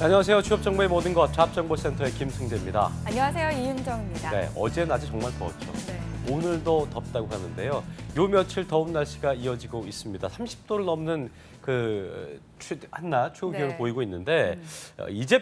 안녕하세요. 취업정보의 모든 것 잡정보센터의 김승재입니다. 안녕하세요. 이윤정입니다. 네, 어제 낮이 정말 더웠죠. 네. 오늘도 덥다고 하는데요. 요 며칠 더운 날씨가 이어지고 있습니다. 30도를 넘는 한낮 최고 기온을 네. 보이고 있는데 이제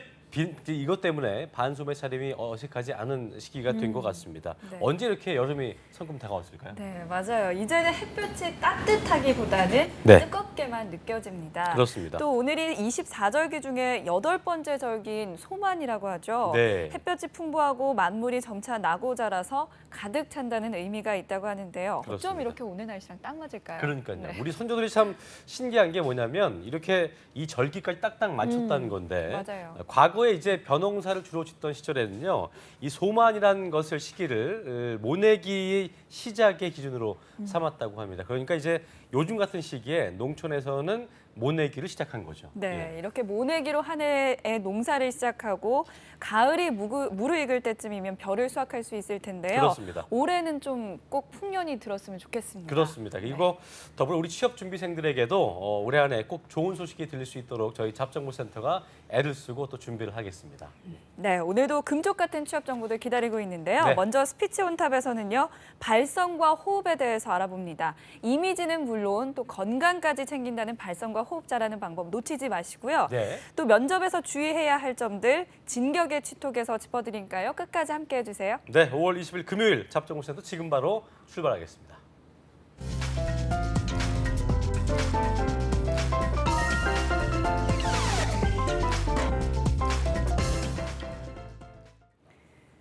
이것 때문에 반소매 차림이 어색하지 않은 시기가 된 것 같습니다. 네. 언제 이렇게 여름이 성큼 다가왔을까요? 네, 맞아요. 이제는 햇볕이 따뜻하기보다는 네. 뜨겁게만 느껴집니다. 그렇습니다. 또 오늘이 24절기 중에 8번째 절기인 소만이라고 하죠. 네. 햇볕이 풍부하고 만물이 점차 나고 자라서 가득 찬다는 의미가 있다고 하는데요. 그렇습니다. 어쩜 이렇게 오늘 날씨랑 딱 맞을까요? 그러니까요. 네. 우리 선조들이 참 신기한 게 뭐냐면 이렇게 이 절기까지 딱딱 맞췄다는 건데 맞아요. 과거에 이제 벼농사를 주로 짓던 시절에는요. 이 소만이라는 것을 시기를 모내기 시작의 기준으로 삼았다고 합니다. 그러니까 이제 요즘 같은 시기에 농촌에서는 모내기를 시작한 거죠. 네, 예. 이렇게 모내기로 한 해의 농사를 시작하고 가을이 무르익을 때쯤이면 벼를 수확할 수 있을 텐데요. 그렇습니다. 올해는 좀 꼭 풍년이 들었으면 좋겠습니다. 그렇습니다. 그리고 더불어 우리 취업 준비생들에게도 올해 안에 꼭 좋은 소식이 들릴 수 있도록 저희 잡정보센터가 애를 쓰고 또 준비를 하겠습니다. 네, 오늘도 금쪽 같은 취업 정보들 기다리고 있는데요. 네. 먼저 스피치 온탑에서는요, 발성과 호흡에 대해서 알아봅니다. 이미지는 물론 또 건강까지 챙긴다는 발성과 호흡 잘하는 방법 놓치지 마시고요. 네. 또 면접에서 주의해야 할 점들 진격의 치톡에서 짚어드리니까요. 끝까지 함께해 주세요. 네, 5월 20일 금요일 잡정보센터 지금 바로 출발하겠습니다.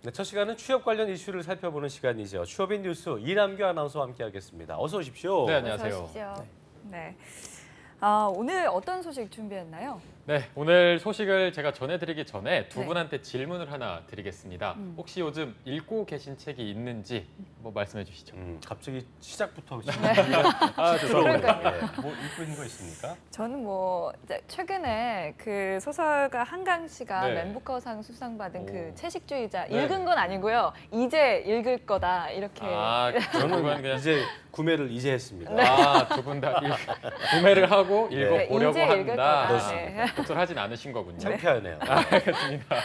네, 첫 시간은 취업 관련 이슈를 살펴보는 시간이죠. 취업인 뉴스 이남규 아나운서와 함께하겠습니다. 어서 오십시오. 네, 안녕하세요. 어서 오십시오. 네. 오늘 어떤 소식 준비했나요? 네, 오늘 소식을 제가 전해드리기 전에 두 네. 분한테 질문을 하나 드리겠습니다. 혹시 요즘 읽고 계신 책이 있는지 뭐 말씀해 주시죠. 갑자기 시작부터 죄송합니다. 예, 뭐 읽고 있는 거 있습니까? 저는 뭐 이제 최근에 그 소설가 한강 씨가 네. 맨부커상 수상받은 오. 그 채식주의자 네. 읽은 건 아니고요. 이제 읽을 거다 이렇게. 저는 그냥 이제 구매를 이제 했습니다. 두 분 다 구매를 하고 읽어보려고 이제 읽을 한다. 거다. 네. 독서를 하진 않으신 거군요. 창피하네요. 알겠습니다.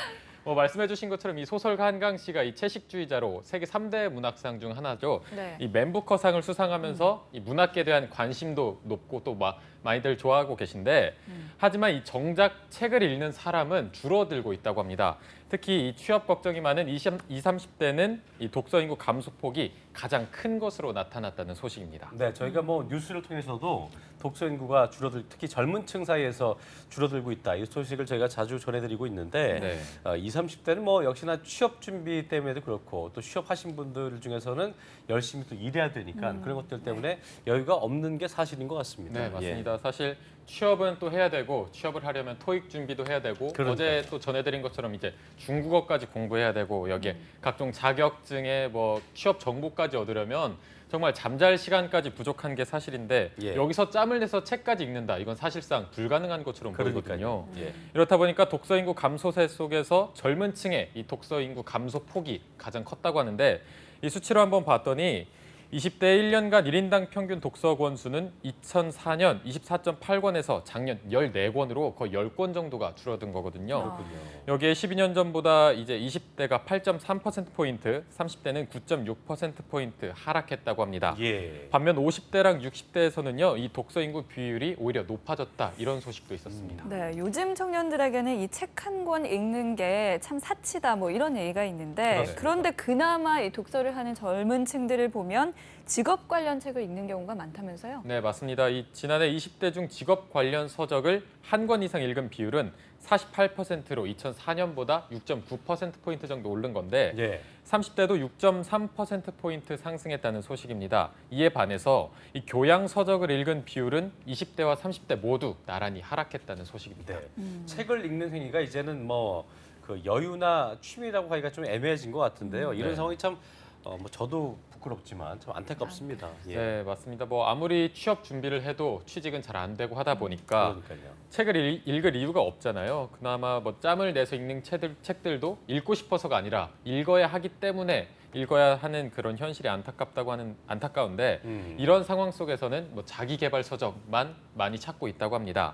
말씀해주신 것처럼 이 소설가 한강 씨가 이 채식주의자로 세계 3대 문학상 중 하나죠. 네. 이 맨부커상을 수상하면서 이 문학에 대한 관심도 높고 또 많이들 좋아하고 계신데 하지만 이 정작 책을 읽는 사람은 줄어들고 있다고 합니다. 특히 이 취업 걱정이 많은 20, 30대는 이 독서 인구 감소폭이 가장 큰 것으로 나타났다는 소식입니다. 네, 저희가 뭐 뉴스를 통해서도 독서 인구가 특히 젊은 층 사이에서 줄어들고 있다. 이 소식을 저희가 자주 전해드리고 있는데 네. 20, 30대는 뭐 역시나 취업 준비 때문에도 그렇고 또 취업하신 분들 중에서는 열심히 또 일해야 되니까 그런 것들 때문에 여유가 없는 게 사실인 것 같습니다. 네, 맞습니다. 사실 취업은 또 해야 되고 취업을 하려면 토익 준비도 해야 되고 그러니까요. 어제 또 전해드린 것처럼 이제 중국어까지 공부해야 되고 여기에 각종 자격증에 뭐 취업 정보까지 얻으려면 정말 잠잘 시간까지 부족한 게 사실인데 예. 여기서 짬을 내서 책까지 읽는다. 이건 사실상 불가능한 것처럼 그러니까요. 보이거든요. 예. 이렇다 보니까 독서 인구 감소세 속에서 젊은 층의 이 독서 인구 감소 폭이 가장 컸다고 하는데 이 수치로 한번 봤더니 20대 1년간 1인당 평균 독서 권수는 2004년 24.8권에서 작년 14권으로 거의 10권 정도가 줄어든 거거든요. 그렇군요. 여기에 12년 전보다 이제 20대가 8.3%포인트, 30대는 9.6%포인트 하락했다고 합니다. 예. 반면 50대랑 60대에서는요, 이 독서 인구 비율이 오히려 높아졌다. 이런 소식도 있었습니다. 네, 요즘 청년들에게는 이 책 한 권 읽는 게 참 사치다 뭐 이런 얘기가 있는데 그렇습니다. 그런데 그나마 이 독서를 하는 젊은 층들을 보면 직업 관련 책을 읽는 경우가 많다면서요? 네, 맞습니다. 이 지난해 20대 중 직업 관련 서적을 한 권 이상 읽은 비율은 48%로 2004년보다 6.9%포인트 정도 오른 건데 예. 30대도 6.3%포인트 상승했다는 소식입니다. 이에 반해서 이 교양 서적을 읽은 비율은 20대와 30대 모두 나란히 하락했다는 소식입니다. 네. 책을 읽는 행위가 이제는 뭐 그 여유나 취미라고 하기가 좀 애매해진 것 같은데요. 이런 네. 상황이 참 뭐 저도 부끄럽지만 참 안타깝습니다. 예. 네, 맞습니다. 아무리 취업 준비를 해도 취직은 잘 안 되고 하다 보니까 그러니까요. 책을 읽을 이유가 없잖아요. 그나마 짬을 내서 읽는 책들도 읽고 싶어서가 아니라 읽어야 하기 때문에 읽어야 하는 그런 현실이 안타까운데 이런 상황 속에서는 뭐 자기 개발 서적만 많이 찾고 있다고 합니다.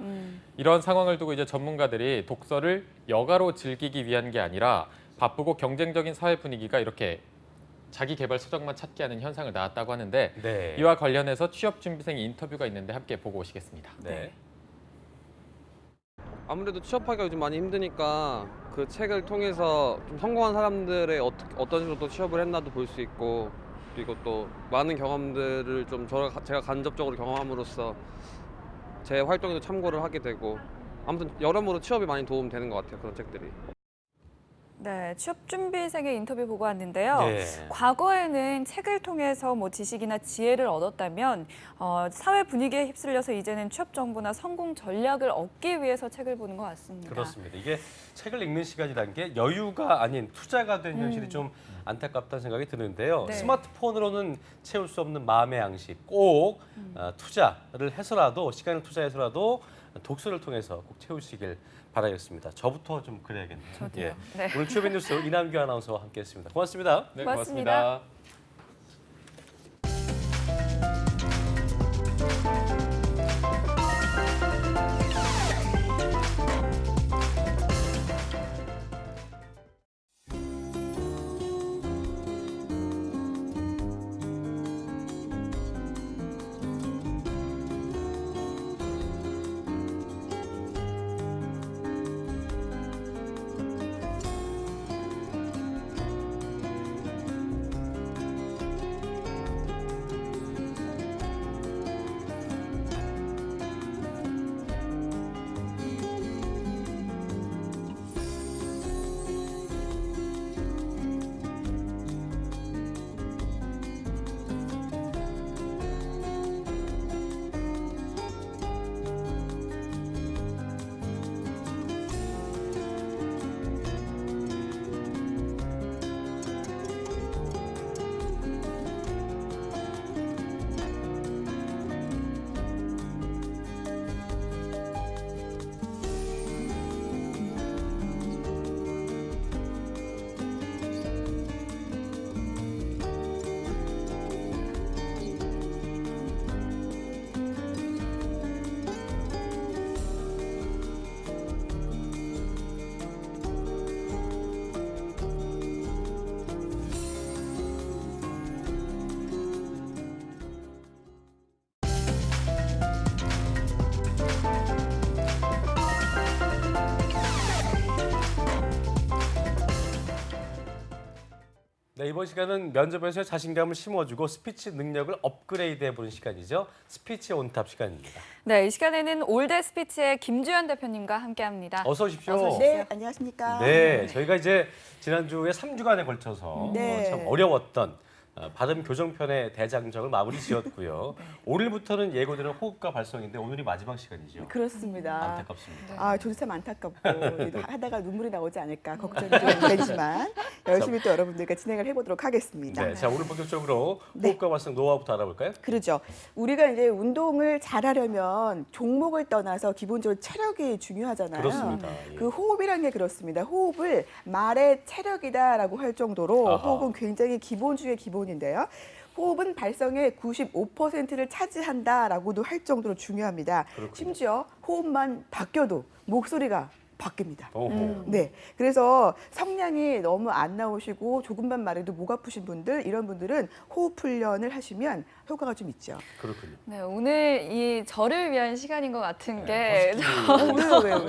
이런 상황을 두고 이제 전문가들이 독서를 여가로 즐기기 위한 게 아니라 바쁘고 경쟁적인 사회 분위기가 이렇게 자기 개발 서적만 찾게 하는 현상을 낳았다고 하는데 네. 이와 관련해서 취업 준비생 인터뷰가 있는데 함께 보고 오시겠습니다. 네. 아무래도 취업하기가 요즘 많이 힘드니까 그 책을 통해서 좀 성공한 사람들의 어떤 식으로 또 취업을 했나도 볼 수 있고, 그리고 또 많은 경험들을 좀 제가 간접적으로 경험함으로써 제 활동에도 참고를 하게 되고, 아무튼 여러모로 취업에 많이 도움되는 것 같아요, 그런 책들이. 네, 취업준비생의 인터뷰 보고 왔는데요. 네. 과거에는 책을 통해서 뭐 지식이나 지혜를 얻었다면 사회 분위기에 휩쓸려서 이제는 취업 정보나 성공 전략을 얻기 위해서 책을 보는 것 같습니다. 그렇습니다. 이게 책을 읽는 시간이라는 게 여유가 아닌 투자가 된 현실이 좀 안타깝다는 생각이 드는데요. 네. 스마트폰으로는 채울 수 없는 마음의 양식, 꼭 투자를 해서라도, 시간을 투자해서라도 독서를 통해서 꼭 채우시길 바라겠습니다. 저부터 좀 그래야겠네요. 저도요. 네. 오늘 취업의 뉴스 이남규 아나운서와 함께했습니다. 고맙습니다. 네, 고맙습니다. 고맙습니다. 네, 이번 시간은 면접에서 자신감을 심어주고 스피치 능력을 업그레이드해보는 시간이죠. 스피치 온탑 시간입니다. 네, 이 시간에는 올드 스피치의 김주현 대표님과 함께합니다. 어서 오십시오. 어서 오십시오. 네, 안녕하십니까. 네, 저희가 이제 지난주에 3주간에 걸쳐서 네. 참 어려웠던 발음 교정편의 대장정을 마무리 지었고요. 오늘부터는 예고되는 호흡과 발성인데 오늘이 마지막 시간이죠. 그렇습니다. 안타깝습니다. 아, 저도 참 안타깝고 하다가 눈물이 나오지 않을까 걱정이 좀 되지만 열심히 또 여러분들과 진행을 해보도록 하겠습니다. 네, 자 오늘 본격적으로 네. 호흡과 발성 노하우부터 알아볼까요? 그렇죠. 우리가 이제 운동을 잘하려면 종목을 떠나서 기본적으로 체력이 중요하잖아요. 그렇습니다. 예. 그 호흡이라는 게 그렇습니다. 호흡을 말의 체력이다라고 할 정도로 아하. 호흡은 굉장히 기본 중의 기본인데요. 호흡은 발성의 95%를 차지한다라고도 할 정도로 중요합니다. 그렇군요. 심지어 호흡만 바뀌어도 목소리가 바뀝니다. 오호. 네, 그래서 성량이 너무 안 나오시고 조금만 말해도 목 아프신 분들, 이런 분들은 호흡 훈련을 하시면 효과가 좀 있죠. 그렇군요. 네, 오늘 이 저를 위한 시간인 것 같은 네, 게 왜요?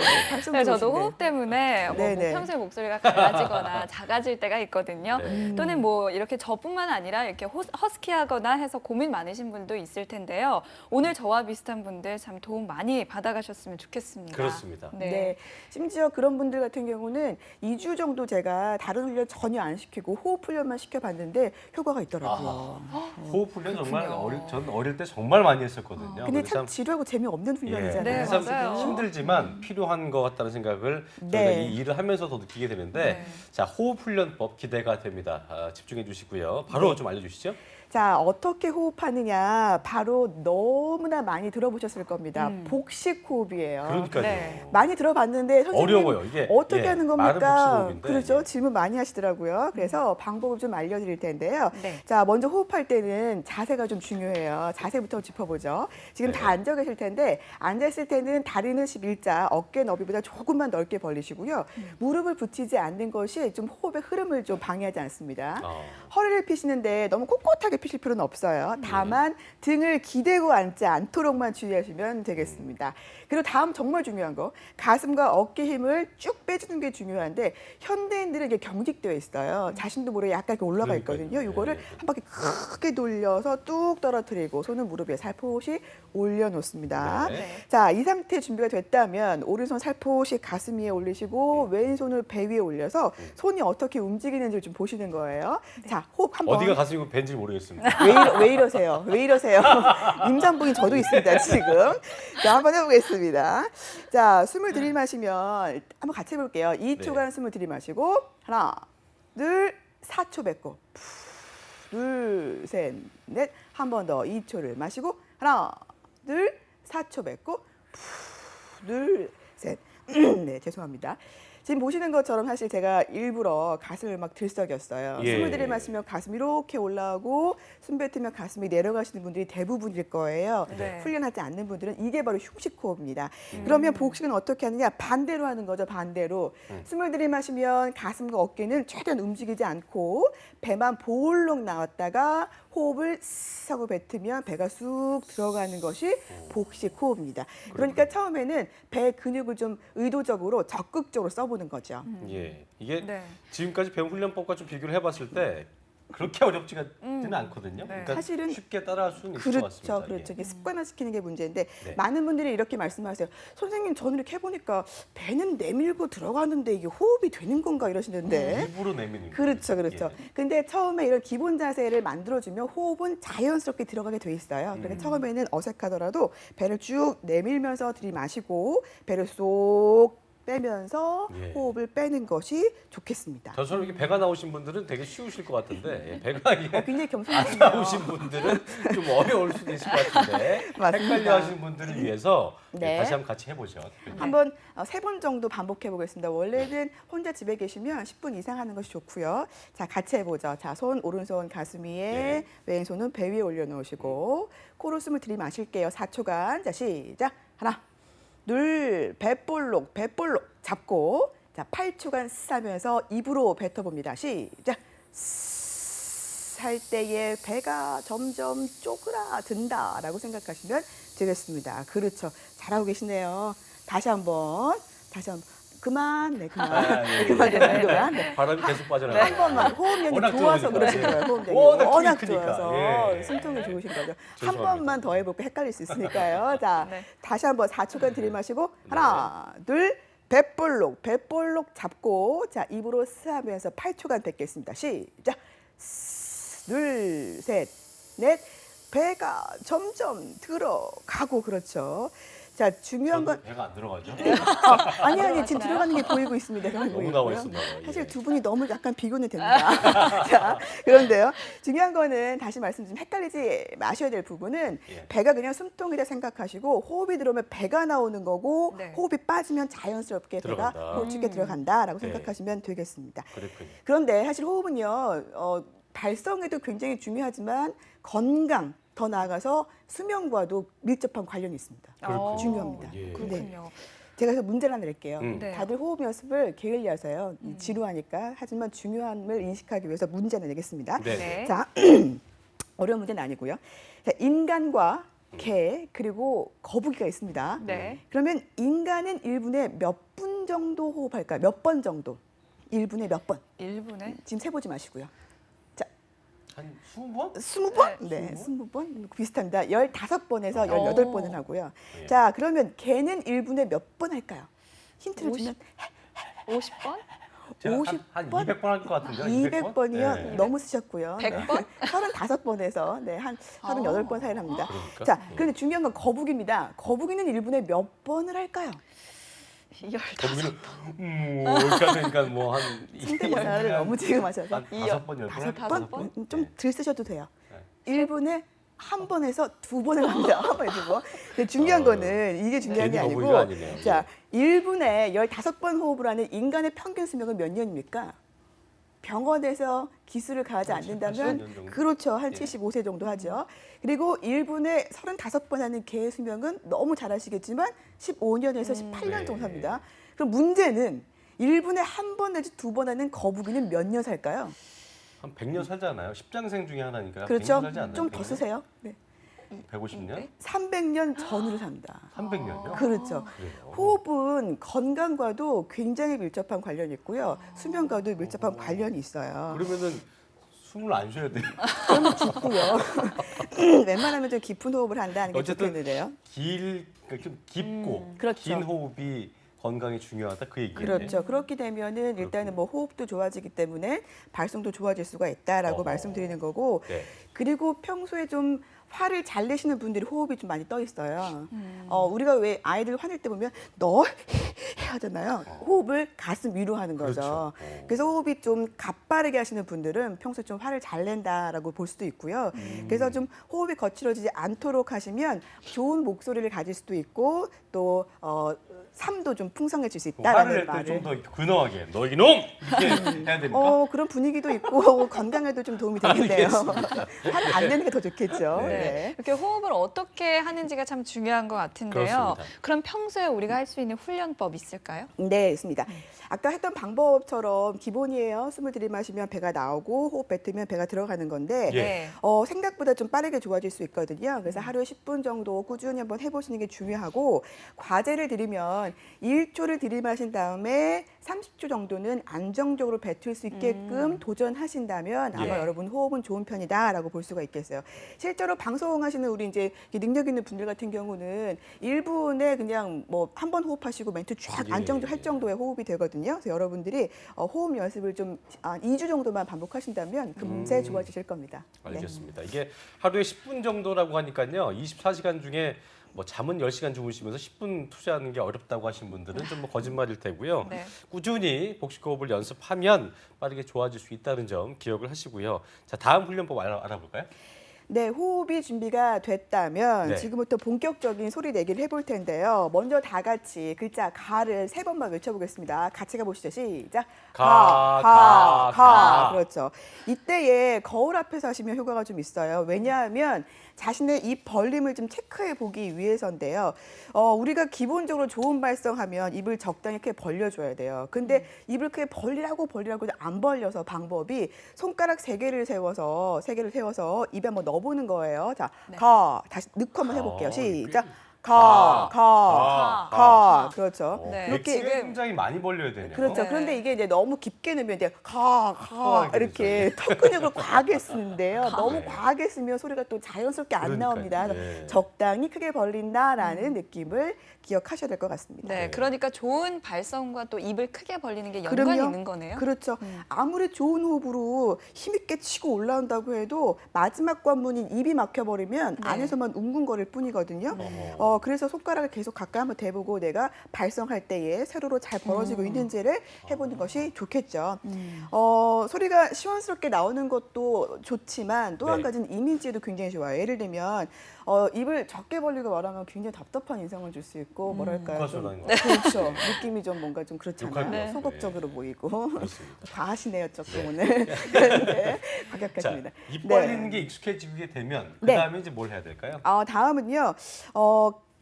네, 저도 호흡 때문에 뭐 네네. 평소에 목소리가 갈라지거나 작아질 때가 있거든요. 네. 또는 뭐 이렇게 저뿐만 아니라 이렇게 허스키하거나 해서 고민 많으신 분도 있을 텐데요. 오늘 저와 비슷한 분들 참 도움 많이 받아가셨으면 좋겠습니다. 그렇습니다. 네. 심지어 그런 분들 같은 경우는 2주 정도 제가 다른 훈련 전혀 안 시키고 호흡 훈련만 시켜봤는데 효과가 있더라고요. 호흡 훈련 정말 그렇군요. 전 어릴 때 정말 많이 했었거든요. 근데 근데 참 지루하고 재미없는 훈련이잖아요. 네, 참 맞아요. 힘들지만 필요한 것 같다는 생각을 저희가 네. 이 일을 하면서 더 느끼게 되는데 네. 자 호흡 훈련법 기대가 됩니다. 집중해 주시고요. 바로 네. 좀 알려주시죠. 자, 어떻게 호흡하느냐? 바로 너무나 많이 들어보셨을 겁니다. 복식 호흡이에요. 그러니까요. 네. 많이 들어봤는데 선생님 어려워요. 이게 어떻게 예, 하는 말은 복식 겁니까? 호흡인데, 그렇죠. 예. 질문 많이 하시더라고요. 그래서 방법을 좀 알려드릴 텐데요. 네. 자, 먼저 호흡할 때는 자세가 좀 중요해요. 자세부터 짚어보죠. 지금 네. 다 앉아 계실 텐데 앉았을 때는 다리는 11자, 어깨 너비보다 조금만 넓게 벌리시고요. 무릎을 붙이지 않는 것이 좀 호흡의 흐름을 좀 방해하지 않습니다. 허리를 펴시는데 너무 꼿꼿하게 펴실 필요는 없어요. 다만 등을 기대고 앉지 않도록만 주의하시면 되겠습니다. 그리고 다음 정말 중요한 거, 가슴과 어깨 힘을 쭉 빼주는 게 중요한데 현대인들은 이게 경직되어 있어요. 자신도 모르게 약간 이렇게 올라가 그러니까요. 있거든요. 이거를 네. 한 바퀴 크게 돌려서 뚝 떨어뜨리고 손은 무릎 위에 살포시 올려놓습니다. 네. 자, 이 상태 준비가 됐다면 오른손 살포시 가슴 위에 올리시고 왼손을 배 위에 올려서 손이 어떻게 움직이는지를 좀 보시는 거예요. 자, 호흡 한번. 어디가 가슴이고 벤지 모르겠습니다. 왜 이러세요? 왜 이러세요? 임산부인 저도 있습니다, 지금. 자, 한번 해보겠습니다. 자, 숨을 들이마시면 한번 같이 해볼게요. 2초간 숨을 들이마시고 하나, 둘, 4초 뱉고 둘, 셋, 넷. 한 번 더 2초를 마시고 하나, 둘, 4초 뱉고 둘, 셋. 네, 죄송합니다. 지금 보시는 것처럼 사실 제가 일부러 가슴을 막 들썩였어요. 예. 숨을 들이마시면 가슴이 이렇게 올라오고 숨 뱉으면 가슴이 내려가시는 분들이 대부분일 거예요. 네. 훈련하지 않는 분들은 이게 바로 흉식 호흡입니다. 그러면 복식은 어떻게 하느냐? 반대로 하는 거죠. 반대로. 숨을 들이마시면 가슴과 어깨는 최대한 움직이지 않고 배만 볼록 나왔다가 호흡을 쓱 하고 뱉으면 배가 쑥 들어가는 것이 복식 호흡입니다. 그러니까 처음에는 배 근육을 좀 의도적으로 적극적으로 써보는 거죠. 예, 이게 네. 지금까지 배운 훈련법과 좀 비교를 해봤을 때 그렇게 어렵지는 않거든요. 네. 그러니까 사실은 쉽게 따라할 수는 있을 것 그렇죠, 같습니다. 그렇죠. 예. 이게 습관화시키는 게 문제인데 네. 많은 분들이 이렇게 말씀하세요. 선생님, 저는 이렇게 해보니까 배는 내밀고 들어가는데 이게 호흡이 되는 건가 이러시는데. 일부러 내미는 거예요. 그렇죠, 그렇죠. 예. 근데 처음에 이런 기본 자세를 만들어주면 호흡은 자연스럽게 들어가게 돼 있어요. 그러니까 처음에는 어색하더라도 배를 쭉 내밀면서 들이마시고 배를 쏙 빼면서 예. 호흡을 빼는 것이 좋겠습니다. 저처럼 이렇게 배가 나오신 분들은 되게 쉬우실 것 같은데 예, 배가 이게 굉장히 안 겸손하시네요. 나오신 분들은 좀 어려울 수도 있을 것 같은데 맞습니다. 헷갈려하시는 분들을 위해서 네. 다시 한번 같이 해보죠. 한번 3번 정도 반복해 보겠습니다. 원래는 혼자 집에 계시면 10분 이상 하는 것이 좋고요. 자, 같이 해보죠. 자, 오른손 가슴 위에, 네. 왼손은 배 위에 올려놓으시고 코로 숨을 들이마실게요. 4초간. 자, 시작. 하나, 둘, 배볼록 잡고 자, 8초간 쓰면서 입으로 뱉어봅니다. 시작. 할 때에 배가 점점 쪼그라든다라고 생각하시면 되겠습니다. 그렇죠. 잘하고 계시네요. 다시 한번. 그만. 네, 그만. 아, 예. 그만. 네. 바람이 계속 빠져나가요. 한 번만 호흡력이 워낙 좋아서 좋으니까. 그러신 예. 거예요. 호흡력이 워낙 키가 좋아서 크니까. 예. 숨통이 좋으신 거죠. 한 죄송합니다. 번만 더 해볼까 헷갈릴 수 있으니까요. 자, 네. 다시 한번 4초간 들이마시고 하나, 둘, 배볼록 잡고 자, 입으로 스하면서 8초간 뱉겠습니다. 시작. 둘, 셋, 넷. 배가 점점 들어가고 그렇죠. 자, 중요한 건 저는 배가 안 들어가죠. 아니 지금 들어가는 게 보이고 있습니다. 너무 나와 있었나 봐요. 사실 예. 두 분이 너무 약간 비교는 됩니다. 자, 그런데요. 중요한 거는 다시 말씀 좀 헷갈리지 마셔야 될 부분은 예. 배가 그냥 숨통이라 생각하시고 호흡이 들어오면 배가 나오는 거고 네. 호흡이 빠지면 자연스럽게 배가 들어간다. 호흡쉽게 들어간다라고 네. 생각하시면 되겠습니다. 그랬군요. 그런데 사실 호흡은요. 발성에도 굉장히 중요하지만 건강, 더 나아가서 수면과도 밀접한 관련이 있습니다. 그렇군요. 중요합니다. 예. 그렇군요. 제가 그래서 문제를 하나 낼게요. 네. 다들 호흡 연습을 게을리하세요. 지루하니까. 하지만 중요함을 인식하기 위해서 문제 하나 내겠습니다. 네. 네. 자, 어려운 문제는 아니고요. 자, 인간과 개 그리고 거북이가 있습니다. 네. 그러면 인간은 1분에 몇 분 정도 호흡할까요? 몇 번 정도? 1분에 몇 번? 1분에 지금 세보지 마시고요. 자, 한 20번? 20번? 네, 네, 20번? 비슷합니다. 15번에서 오. 18번을 하고요. 예. 자, 그러면 개는 1분에 몇 번 할까요? 힌트를 주면 50번? 제가 50 한 번? 200번 할 것 같은데요. 200번이요? 네. 너무 쓰셨고요. 100번? 35번에서 네, 한 38번 사이를 합니다. 그러니까? 자, 예. 그런데 중요한 건 거북입니다. 거북이는 1분에 몇 번을 할까요? 15. 거북이는 이렇게 하니까 뭐 한 성대모사를 너무 지금 하셔서 한 5번, 10번? 다섯 번? 좀 들 쓰셔도 돼요. 네. 1분에 한 번에서 2번을 합니다. 한 번에 2번. 근데 중요한 거는 이게 중요한 게 괜히 아니고 거북이가 아니네요. 자, 1분에 15번 호흡을 하는 인간의 평균 수명은 몇 년입니까? 병원에서 기술을 가하지 한 10년 않는다면 정도? 그렇죠. 한 예. 75세 정도 하죠. 그리고 1분에 35번 하는 개의 수명은 너무 잘 아시겠지만 15년에서 18년 네. 정도 삽니다. 그럼 문제는 1분에 한 번 내지 2번 하는 거북이는 몇 년 살까요? 한 100년 살잖아요. 십장생 중에 하나니까. 그렇죠. 100년 살지 않나요? 좀 더 100년? 쓰세요. 네. 150년? 300년 전후로 삽니다. 300년요? 그렇죠. 그래요. 호흡은 건강과도 굉장히 밀접한 관련이 있고요. 수명과도 밀접한 관련이 있어요. 그러면은 숨을 안 쉬어야 돼요. 그러면 죽고요. 웬만하면 좀 깊은 호흡을 한다는 게 어쨌든 좋겠는데요. 그러니까 좀 깊고 그렇죠. 긴 호흡이 건강에 중요하다 그 얘기예요. 그렇죠. 그렇게 되면은 일단은 뭐 호흡도 좋아지기 때문에 발성도 좋아질 수가 있다라고 어허. 말씀드리는 거고. 네. 그리고 평소에 좀 화를 잘 내시는 분들이 호흡이 좀 많이 떠 있어요. 우리가 왜 아이들 화낼 때 보면 너 해야 하잖아요. 호흡을 가슴 위로 하는 거죠. 그렇죠. 그래서 호흡이 좀 가빠르게 하시는 분들은 평소에 좀 화를 잘 낸다라고 볼 수도 있고요. 그래서 좀 호흡이 거칠어지지 않도록 하시면 좋은 목소리를 가질 수도 있고 또 삶도 좀 풍성해질 수 화를 있다라는 낼 때 말을. 좀 더 근엄하게 너 이놈 이렇게 해야 됩니까? 그런 분위기도 있고 건강에도 좀 도움이 되겠네요. 화를 안 내는 게 더 좋겠죠. 네. 네. 이렇게 호흡을 어떻게 하는지가 참 중요한 것 같은데요. 그렇습니다. 그럼 평소에 우리가 할 수 있는 훈련법 있을까요? 네, 있습니다. 아까 했던 방법처럼 기본이에요. 숨을 들이마시면 배가 나오고 호흡 뱉으면 배가 들어가는 건데 예. 생각보다 좀 빠르게 좋아질 수 있거든요. 그래서 하루에 10분 정도 꾸준히 한번 해보시는 게 중요하고 과제를 드리면 1초를 들이마신 다음에 30초 정도는 안정적으로 뱉을 수 있게끔 도전하신다면 아마 예. 여러분 호흡은 좋은 편이다라고 볼 수가 있겠어요. 실제로 방송하시는 우리 이제 능력 있는 분들 같은 경우는 1분에 그냥 뭐 한 번 호흡하시고 멘트 쫙 예. 안정할 정도의 호흡이 되거든요. 그래서 여러분들이 호흡 연습을 좀 2주 정도만 반복하신다면 금세 좋아지실 겁니다. 네. 알겠습니다. 이게 하루에 10분 정도라고 하니까요. 24시간 중에 뭐 잠은 10시간 주무시면서 10분 투자하는 게 어렵다고 하신 분들은 좀 뭐 거짓말일 테고요. 네. 꾸준히 복식호흡을 연습하면 빠르게 좋아질 수 있다는 점 기억을 하시고요. 자, 다음 훈련법 알아볼까요? 네, 호흡이 준비가 됐다면 네. 지금부터 본격적인 소리 내기를 해볼 텐데요. 먼저 다 같이 글자 가를 3번만 외쳐보겠습니다. 같이 가보시죠. 시작. 가. 그렇죠. 이때에 거울 앞에서 하시면 효과가 좀 있어요. 왜냐하면 자신의 입 벌림을 좀 체크해 보기 위해서인데요. 우리가 기본적으로 좋은 발성하면 입을 적당히 크게 벌려줘야 돼요. 근데 입을 크게 벌리라고 해도 안 벌려서 방법이 손가락 3개를 세워서 입에 한번 넣어보는 거예요. 자, 네. 다시 넣고 한번 해볼게요. 시작. 가. 그렇죠. 네. 그렇게 지금 굉장히 많이 벌려야 되네요. 그렇죠. 네. 그런데 이게 이제 너무 깊게 넣으면 이제 과하게 이렇게 턱 근육을 과하게 쓰는데요. 너무 네. 과하게 쓰면 소리가 또 자연스럽게 안 그러니까요. 나옵니다. 그래서 네. 적당히 크게 벌린다라는 느낌을 기억하셔야 될 것 같습니다. 네, 네. 그러니까 좋은 발성과 또 입을 크게 벌리는 게 연관이 그럼요. 있는 거네요. 그렇죠. 아무리 좋은 호흡으로 힘있게 치고 올라온다고 해도 마지막 관문인 입이 막혀버리면 네. 안에서만 웅궁거릴 뿐이거든요. 그래서 손가락을 계속 가까이 한번 대보고 내가 발성할 때에 세로로 잘 벌어지고 있는지를 해보는 것이 좋겠죠. 소리가 시원스럽게 나오는 것도 좋지만 또 한 네. 가지는 이미지도 굉장히 좋아요. 예를 들면 입을 적게 벌리고 말하면 굉장히 답답한 인상을 줄 수 있고 뭐랄까요. 좀 욕하시는 거. 그렇죠. 느낌이 좀 뭔가 좀 욕할 그렇잖아요. 것 같아요. 소극적으로 보이고. 그렇습니다. 과하시네요, 조금 오늘. 그런데 자, 과격하십니다. 입 네. 벌리는 게 익숙해지게 되면 그 네. 다음에 이제 뭘 해야 될까요? 다음은요.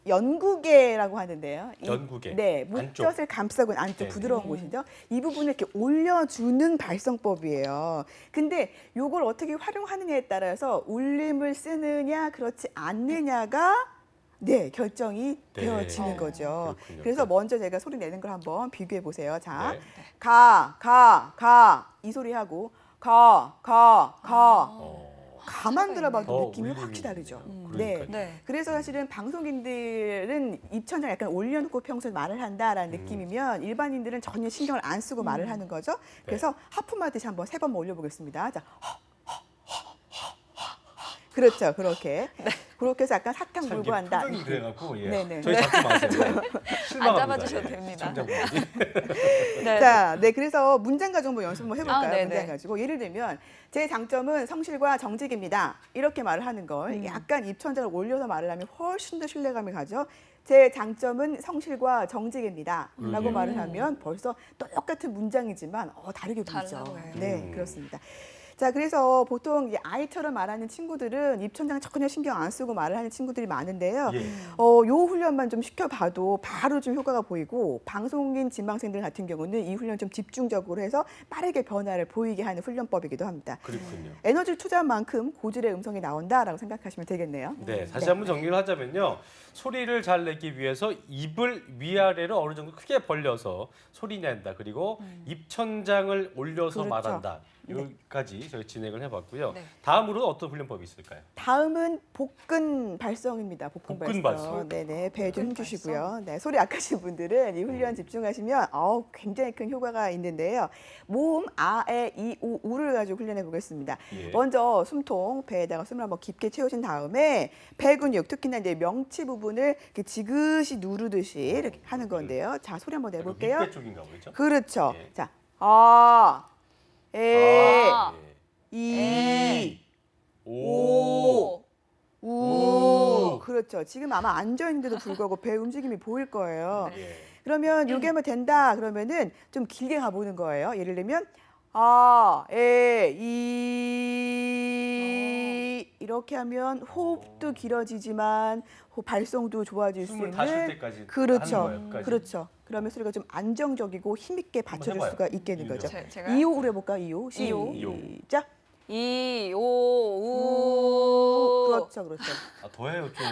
연구개라고 하는데요. 연구개. 네, 안쪽. 목젖을 감싸고 있는 안쪽 네. 부드러운 곳이죠. 이 부분을 이렇게 올려주는 발성법이에요. 근데 이걸 어떻게 활용하느냐에 따라서 울림을 쓰느냐 그렇지 않느냐가 결정이 네. 되어지는 거죠. 그렇군요. 그래서 먼저 제가 소리 내는 걸 한번 비교해 보세요. 자, 네. 가 이 소리 하고 가. 가만 차이가 들어봐도 더 느낌이 울림이 확 다르죠. 있네요. 네. 그러니까요. 네. 그래서 사실은 방송인들은 입천장 약간 올려놓고 평소에 말을 한다라는 느낌이면 일반인들은 전혀 신경을 안 쓰고 말을 하는 거죠. 그래서 하품하듯이 한번 3번 올려보겠습니다. 자, 그렇죠, 그렇게. 그렇게 해서 약간 사탕 참 이게 불구한다. 표정이 그래갖고 예. 네네. 저희 잡지 마세요. 실망합니다. 잡아주셔도 예. 됩니다. 시청자분들이. 네. 자, 네, 그래서 문장 가지고 한번 연습 한번 해볼까요? 네네. 문장 가지고 예를 들면 제 장점은 성실과 정직입니다. 이렇게 말을 하는 걸 약간 입천장을 올려서 말을 하면 훨씬 더 신뢰감이 가죠. 제 장점은 성실과 정직입니다. 라고 말을 하면 벌써 똑같은 문장이지만 다르게 보이죠. 달라 보여요. 네, 그렇습니다. 자, 그래서 보통 이 아이처럼 말하는 친구들은 입천장 전혀 신경 안 쓰고 말을 하는 친구들이 많은데요. 예. 요 훈련만 좀 시켜봐도 바로 좀 효과가 보이고 방송인 지망생들 같은 경우는 이 훈련 좀 집중적으로 해서 빠르게 변화를 보이게 하는 훈련법이기도 합니다. 그렇군요. 에너지를 투자한 만큼 고질의 음성이 나온다라고 생각하시면 되겠네요. 네, 다시 한번 정리를 하자면요. 소리를 잘 내기 위해서 입을 위아래로 어느 정도 크게 벌려서 소리 낸다. 그리고 입천장을 올려서 그렇죠. 말한다. 여기까지 저희 진행을 해봤고요. 네. 다음으로는 어떤 훈련법이 있을까요? 다음은 복근 발성입니다. 복근 발성. 네네, 배에 좀 힘주시고요. 네, 소리 약하신 분들은 이 훈련 집중하시면 굉장히 큰 효과가 있는데요. 모음 아, 에, 이, 우, 우를 가지고 훈련해 보겠습니다. 예. 먼저 숨통, 배에다가 숨을 한번 깊게 채우신 다음에 배 근육, 특히나 이제 명치 부분을 이렇게 지그시 누르듯이 이렇게 하는 건데요. 자, 소리 한번 내볼게요. 밑배 쪽인가 보죠? 그렇죠. 예. 자, 아, 에, 아. 이, 오. 우. 그렇죠. 지금 아마 앉아 있는데도 불구하고 배 움직임이 보일 거예요. 예. 그러면 이게 하면 된다. 그러면은 좀 길게 가보는 거예요. 예를 들면 아, 에, 이 이렇게 하면 호흡도 길어지지만 발성도 좋아질 수 숨을 다 쉴 있는 때까지 그렇죠. 하는 거예요, 끝까지? 그렇죠. 그러면 소리가 좀 안정적이고 힘있게 받쳐줄 해봐요. 수가 있겠는 이유죠. 거죠. 제가 이호를 해볼까? 이호. 이호. 시작. 이, 오, 우. 그렇죠, 그렇죠. 더 해요 좀.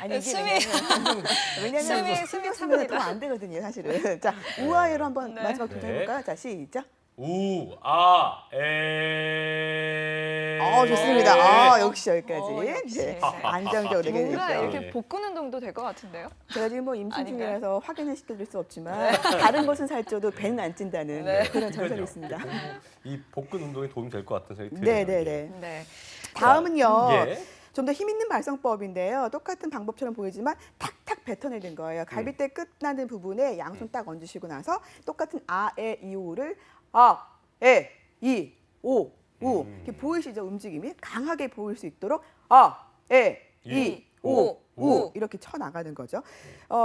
아니 이게 숨이- 왜냐면 숨이 하면 찹니다. 더안 되거든요, 사실은. 자, 우아해로 한번 네. 마지막 도전 네. 해볼까요? 자, 시작. 우, 아, 에. 좋습니다. 아, 역시 여기까지. 역시. 네. 안정적으로 되겠죠. 뭔가 이렇게 예. 복근 운동도 될 것 같은데요? 제가 지금 뭐 임신 아닌가요? 중이라서 확인을 시켜드릴 수 없지만 다른 것은 살쪄도 배는 안 찐다는 네. 그런 그러니까요. 전설이 있습니다. 이 복근 운동에 도움이 될 것 같은 생각이 네, 드네요. 네, 네. 네. 다음은요. 예. 좀 더 힘있는 발성법인데요. 똑같은 방법처럼 보이지만 탁탁 뱉어내는 거예요. 갈비뼈 끝나는 부분에 양손 딱 얹으시고 나서 똑같은 아, 에, 이, 오를 아, 에, 이, 오, 우 이렇게 보이시죠? 움직임이 강하게 보일 수 있도록 아, 에, 이, 오, 우 이렇게 쳐나가는 거죠.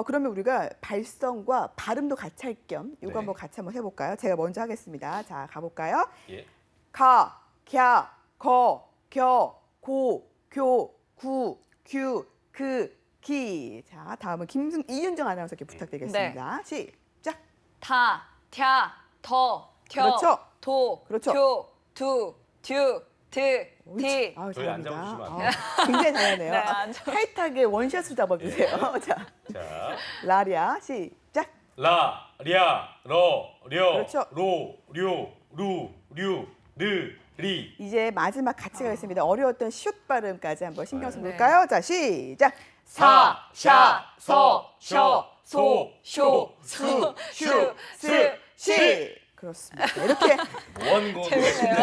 그러면 우리가 발성과 발음도 같이 할 겸 이거 네. 한번 같이 한번 해볼까요? 제가 먼저 하겠습니다. 자, 가볼까요? 예. 가, 갸, 거, 겨, 고, 교, 구, 규, 그, 기. 자, 다음은 이윤정 아나운서께 부탁드리겠습니다. 시작. 타, 튀야, 더, 겨, 그렇죠. 도, 그렇죠. 교, 두, 듀, 드, 디. 아유, 저희 안 잘합니다. 잡으시면 안 돼요. 굉장히 잘하네요. 네, 아, 안 잡- 타이트하게 원샷으로 잡아주세요. 자, 자, 라리아 시작. 라, 랴, 러, 려, 그렇죠. 로, 류, 루, 류, 르, 리. 이제 마지막 같이 가겠습니다. 어려웠던 시옷 발음까지 한번 신경 네. 써볼까요? 자, 시작. 사, 샤, 서, 셔, 소, 쇼, 수, 슈, 스, 시. 그렇습니다. 이렇게 뭐 하는 거 재밌네요.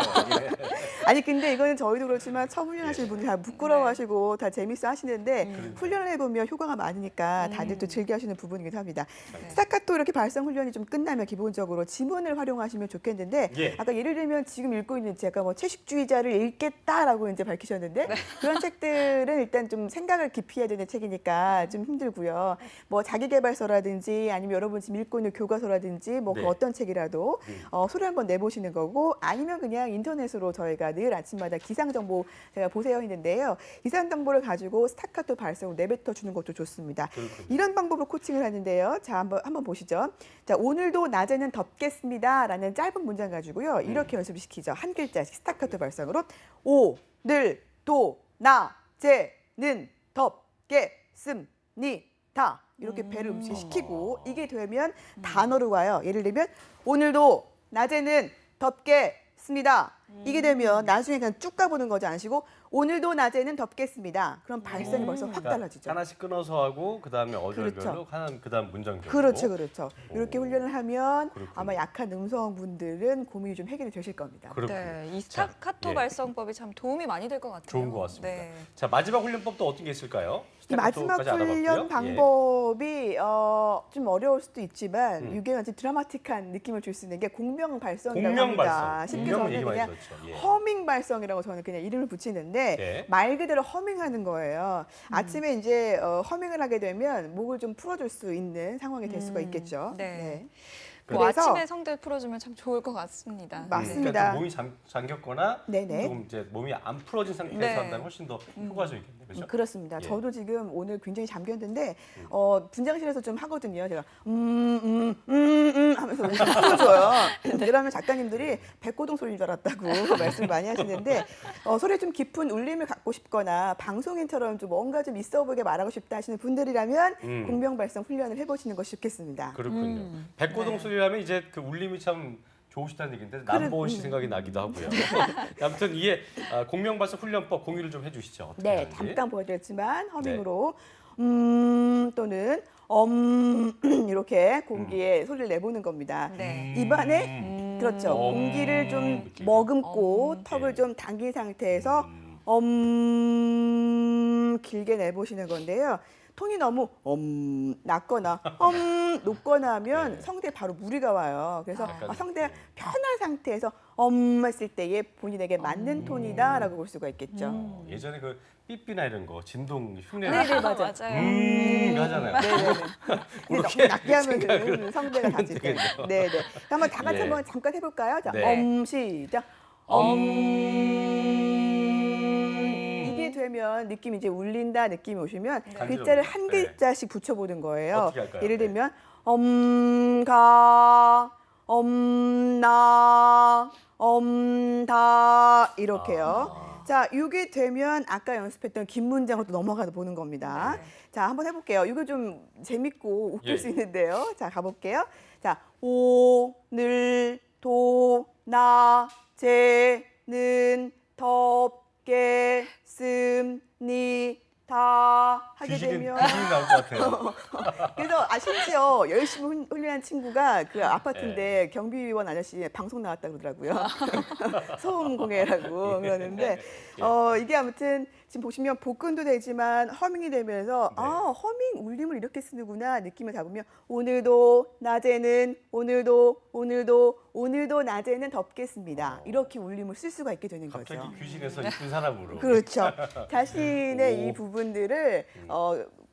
예. 아니 근데 이거는 저희도 그렇지만 처음 훈련하시는 분들 다 부끄러워하시고 다 재밌어 하시는데 훈련을 해보면 효과가 많으니까 다들 또 즐겨하시는 부분이기도 합니다. 스타카토 이렇게 발성 훈련이 좀 끝나면 기본적으로 지문을 활용하시면 좋겠는데 예. 아까 예를 들면 지금 읽고 있는 제가 뭐 채식주의자를 읽겠다라고 이제 밝히셨는데 그런 책들은 일단 좀 생각을 깊이 해야 되는 책이니까 좀 힘들고요. 뭐 자기계발서라든지 아니면 여러분 지금 읽고 있는 교과서라든지 뭐 그 네. 어떤 책이라도 소리 한번 내보시는 거고 아니면 그냥 인터넷으로 저희가 늘 아침마다 기상 정보 제가 보세요 했는데요. 기상 정보를 가지고 스타카토 발성을 내뱉어 주는 것도 좋습니다. 그렇군요. 이런 방법으로 코칭을 하는데요. 자, 한번 보시죠. 자, 오늘도 낮에는 덥겠습니다라는 짧은 문장 가지고요. 이렇게 연습을 시키죠. 한 글자씩 스타카토 발성으로 오늘도 낮에는 덥겠습니다. 이렇게 배를 음식시키고 이게 되면 단어로 와요. 예를 들면 오늘도 낮에는 덥겠습니다. 이게 되면 나중에 그냥 쭉 가보는 거지 않으시고 오늘도 낮에는 덥겠습니다. 그럼 발성이 벌써 확 달라지죠. 하나씩 끊어서 하고 그다음에 어절별로 그렇죠. 하나 그다음 문장별로. 그렇죠, 그렇죠. 이렇게 오. 훈련을 하면 그렇군요. 아마 약한 음성분들은 고민이 좀 해결이 되실 겁니다. 그렇군요. 네, 이 자, 스타카토 예. 발성법이 참 도움이 많이 될 것 같아요. 좋은 것 같습니다. 네. 자, 마지막 훈련법도 어떤 게 있을까요? 이 마지막 스타카토까지 알아봤고요. 훈련 예. 방법이 좀 어려울 수도 있지만 이게 아주 드라마틱한 느낌을 줄 수 있는 게 공명 발성이라고 공명 합니다. 발성. 쉽게 공명 저는 얘기 많이 그냥 들었죠. 예. 허밍 발성이라고 저는 그냥 이름을 붙이는데 네. 말 그대로 허밍하는 거예요. 아침에 이제 허밍을 하게 되면 목을 좀 풀어줄 수 있는 상황이 될 수가 있겠죠. 네. 네. 뭐 아침에 성대 풀어주면 참 좋을 것 같습니다. 맞습니다. 그러니까 좀 몸이 잠겼거나 네네. 조금 이제 몸이 안 풀어진 상태에서 네. 한다면 훨씬 더 효과적이겠네요. 그렇죠? 그렇습니다. 예. 저도 지금 오늘 굉장히 잠겼는데 분장실에서 좀 하거든요. 제가 하면서 목을 풀어줘요. 그러면 작가님들이 백고동 소리인 줄 알았다고 말씀 많이 하시는데 소리에 좀 깊은 울림을 갖고 싶거나 방송인처럼 좀 뭔가 좀 있어 보이게 말하고 싶다 하시는 분들이라면 공명발성 훈련을 해보시는 것이 좋겠습니다. 그렇군요. 백고동 네. 소리라면 이제 그 울림이 참 좋으시다는 얘기인데 남보은 씨 생각이 나기도 하고요. 아무튼 이게 공명발성 훈련법 공유를 좀 해주시죠. 어떻게 네, 하는지. 잠깐 보여드렸지만 허밍으로 또는 이렇게 공기에 소리를 내보는 겁니다. 네. 입안에 그렇죠. 공기를 좀 이렇게. 머금고 턱을 좀 당긴 상태에서 길게 내보시는 건데요. 톤이 너무 낮거나 높거나 하면 네. 성대에 바로 무리가 와요. 그래서 약간, 성대가 네. 편한 상태에서 했을 때에 본인에게 맞는 톤이다라고 볼 수가 있겠죠. 예전에 그 삐삐나 이런 거 진동 흉내 네네, 맞아요. 하잖아요. 네네네. 근데 너무 낮게 하면 성대가 다칠 때. 되겠네요. 네네. 한번 다 같이 예. 한번 잠깐 해볼까요? 자, 네. 시작. 이게 되면 느낌이 이제 울린다 느낌이 오시면 글자를 한 네. 글자씩 붙여보는 거예요. 어떻게 할까요? 예를 네. 들면 가, 나, 다 이렇게요. 자, 이게 되면 아까 연습했던 긴 문장으로 또 넘어가 보는 겁니다. 자, 한번 해볼게요. 이거 좀 재밌고 웃길 예. 수 있는데요. 자, 가볼게요. 자, 오늘도 낮에는 덥겠습니다. 하게 귀신이 되면 나올 것 같아요. 그래서 심지어 열심히 훈련한 친구가 그 아파트인데 경비원 아저씨 방송 나왔다 그러더라고요. 소음 공해라고 그러는데 이게 아무튼 지금 보시면 복근도 되지만 허밍이 되면서 네. 허밍 울림을 이렇게 쓰는구나 느낌을 잡으면 오늘도 낮에는 오늘도 낮에는 덥겠습니다. 이렇게 울림을 쓸 수가 있게 되는 갑자기 거죠. 귀신에서 이쁜 사람으로. 그렇죠. 자신의 오. 이 부분들을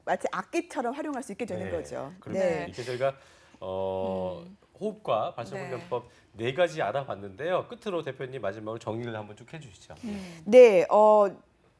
마치 악기처럼 활용할 수 있게 되는 네, 거죠. 그렇군요. 네. 이렇게 저희가 호흡과 발성 네. 훈련법 네 가지 알아봤는데요. 끝으로 대표님 마지막으로 정리를 한번 쭉 해주시죠. 네,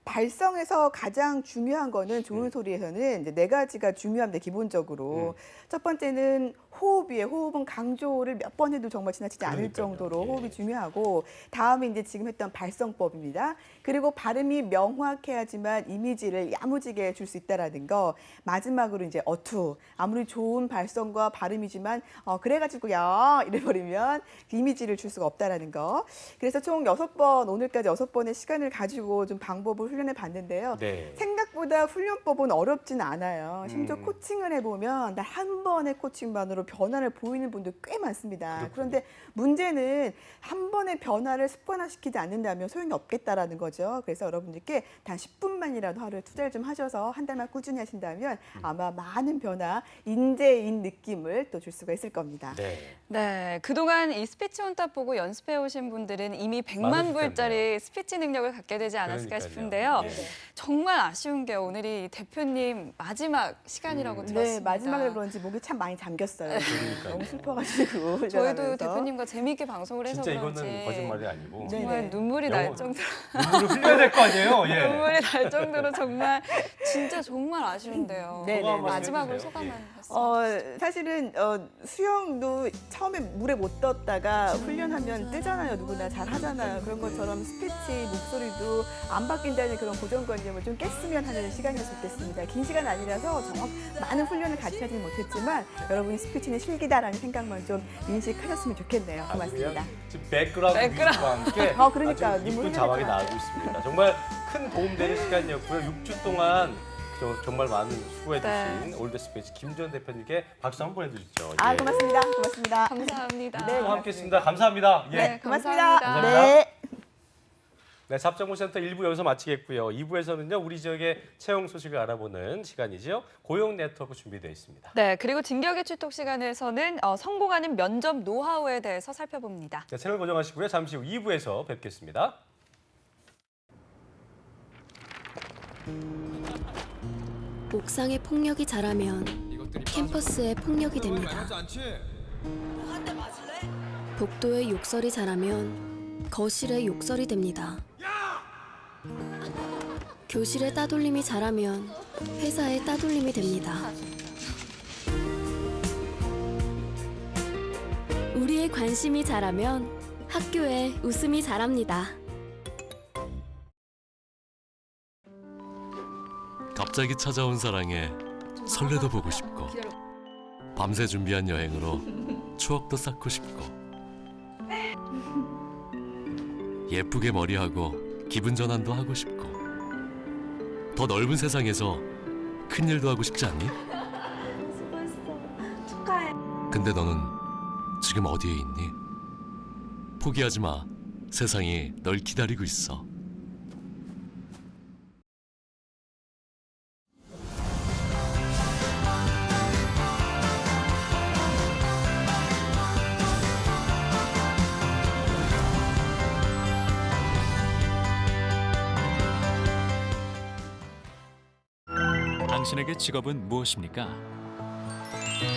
발성에서 가장 중요한 거는 좋은 소리에서는 이제 네 가지가 중요합니다. 기본적으로 첫 번째는 호흡이에요. 호흡은 강조를 몇 번 해도 정말 지나치지 않을 그러니까요. 정도로 예. 호흡이 중요하고 다음에 이제 지금 했던 발성법입니다. 그리고 발음이 명확해야지만 이미지를 야무지게 줄 수 있다라는 거. 마지막으로 이제 어투. 아무리 좋은 발성과 발음이지만 그래가지고요 이래버리면 그 이미지를 줄 수가 없다라는 거. 그래서 총 6번 오늘까지 6번의 시간을 가지고 좀 방법을 훈련해 봤는데요. 네. 생각보다 훈련법은 어렵진 않아요. 심지어 코칭을 해보면 단 한 번의 코칭만으로 변화를 보이는 분들 꽤 많습니다. 그렇군요. 그런데 문제는 한 번의 변화를 습관화시키지 않는다면 소용이 없겠다라는 거죠. 그래서 여러분들께 단 10분만이라도 하루에 투자를 좀 하셔서 한 달만 꾸준히 하신다면 아마 많은 변화, 인재인 느낌을 또 줄 수가 있을 겁니다. 네. 네, 그동안 이 스피치 온탑 보고 연습해 오신 분들은 이미 100만 많으실 불짜리 스피치 능력을 갖게 되지 않았을까 그러니까요. 싶은데요. 예. 정말 아쉬운 게 오늘이 대표님 마지막 시간이라고 들었습니다. 네, 마지막에 그런지 목이 참 많이 잠겼어요. 그러니까요. 너무 슬퍼가지고. 저희도 훈련하면서. 대표님과 재미있게 방송을 해서 진짜 그런지 이거는 거짓말이 아니고 정말 네네. 눈물이 영어- 날 정도로 눈물을 흘려야 될 거 아니에요. 예. 눈물이 날 정도로 정말 진짜 정말 아쉬운데요. 네, 소감 한번 마지막으로 해주세요. 소감 예. 한 말씀. 사실은 수영도 처음에 물에 못 떴다가 훈련하면 뜨잖아요. 누구나 잘 하잖아요. 그런 것처럼 스피치, 목소리도 안 바뀐다는 그런 고정관념을 좀 깼으면 하는 시간이었을 겠습니다. 긴 시간 아니라서 정말 많은 훈련을 같이 하지는 못했지만 여러분이 스피치는 실기다라는 생각만 좀 인식하셨으면 좋겠네요. 고맙습니다. 지금 백그라운드 백그라운드. 뮤직과 함께 그러니까 아주 눈물 이쁜 자막이 흘리잖아요. 나오고 있습니다. 정말 큰 도움되는 시간이었고요. 6주 동안 정말 많은 수고해주신 네. 올드스페이스 김지원 대표님께 박수 한번 해주시죠. 아, 예. 고맙습니다. 고맙습니다. 감사합니다. 네, 또 함께했습니다. 감사합니다. 예. 네, 고맙습니다. 감사합니다. 네. 네, 잡정보센터 1부 여기서 마치겠고요. 2부에서는요, 우리 지역의 채용 소식을 알아보는 시간이죠. 고용 네트워크 준비되어 있습니다. 네, 그리고 진격의 출석 시간에서는 성공하는 면접 노하우에 대해서 살펴봅니다. 네, 채널 고정하시고요. 잠시 후 2부에서 뵙겠습니다. 옥상에 폭력이 자라면 캠퍼스에 폭력이 됩니다. 복도에 욕설이 자라면 거실에 욕설이 됩니다. 교실에 따돌림이 자라면 회사에 따돌림이 됩니다. 우리의 관심이 자라면 학교에 웃음이 자랍니다. 갑자기 찾아온 사랑에 설레도 보고 싶고 밤새 준비한 여행으로 추억도 쌓고 싶고 예쁘게 머리하고 기분 전환도 하고 싶고 더 넓은 세상에서 큰일도 하고 싶지 않니? 근데 너는 지금 어디에 있니? 포기하지 마. 세상이 널 기다리고 있어. 당신에게 직업은 무엇입니까?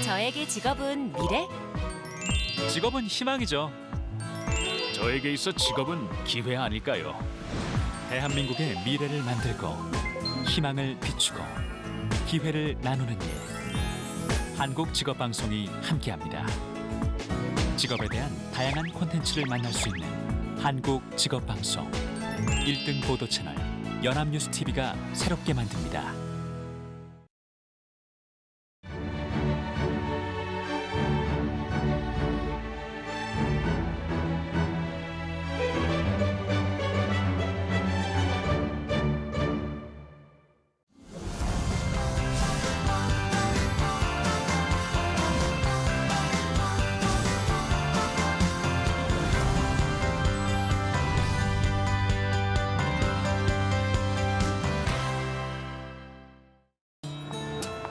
저에게 직업은 미래? 직업은 희망이죠. 저에게 있어 직업은 기회 아닐까요? 대한민국의 미래를 만들고 희망을 비추고 기회를 나누는 일. 한국직업방송이 함께합니다. 직업에 대한 다양한 콘텐츠를 만날 수 있는 한국직업방송 1등 보도 채널 연합뉴스TV가 새롭게 만듭니다.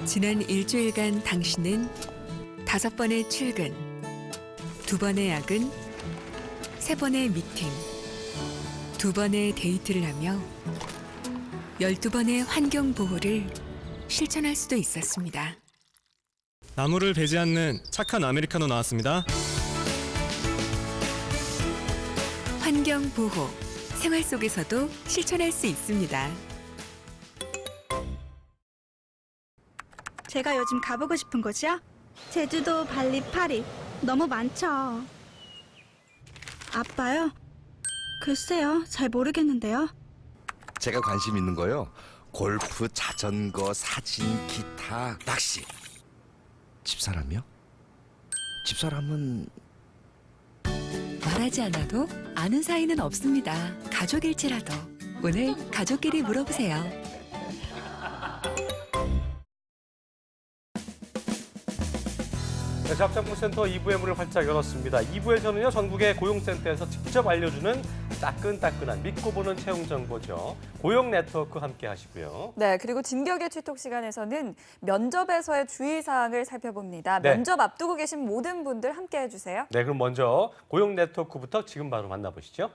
지난 일주일간 당신은 5번의 출근, 2번의 야근, 3번의 미팅, 2번의 데이트를 하며 12번의 환경 보호를 실천할 수도 있었습니다. 나무를 베지 않는 착한 아메리카노 나왔습니다. 환경 보호, 생활 속에서도 실천할 수 있습니다. 제가 요즘 가보고 싶은 곳이요? 제주도, 발리, 파리 너무 많죠. 아빠요? 글쎄요, 잘 모르겠는데요. 제가 관심 있는 거요. 골프, 자전거, 사진, 기타, 낚시. 집사람이요? 집사람은 말하지 않아도 아는 사이는 없습니다. 가족일지라도 오늘 가족끼리 물어보세요. 네, 잡정보센터 2부의 문을 활짝 열었습니다. 2부에서는요, 전국의 고용센터에서 직접 알려주는 따끈따끈한 믿고 보는 채용 정보죠. 고용 네트워크 함께 하시고요. 네, 그리고 진격의 출석 시간에서는 면접에서의 주의사항을 살펴봅니다. 네. 면접 앞두고 계신 모든 분들 함께 해주세요. 네, 그럼 먼저 고용 네트워크부터 지금 바로 만나보시죠.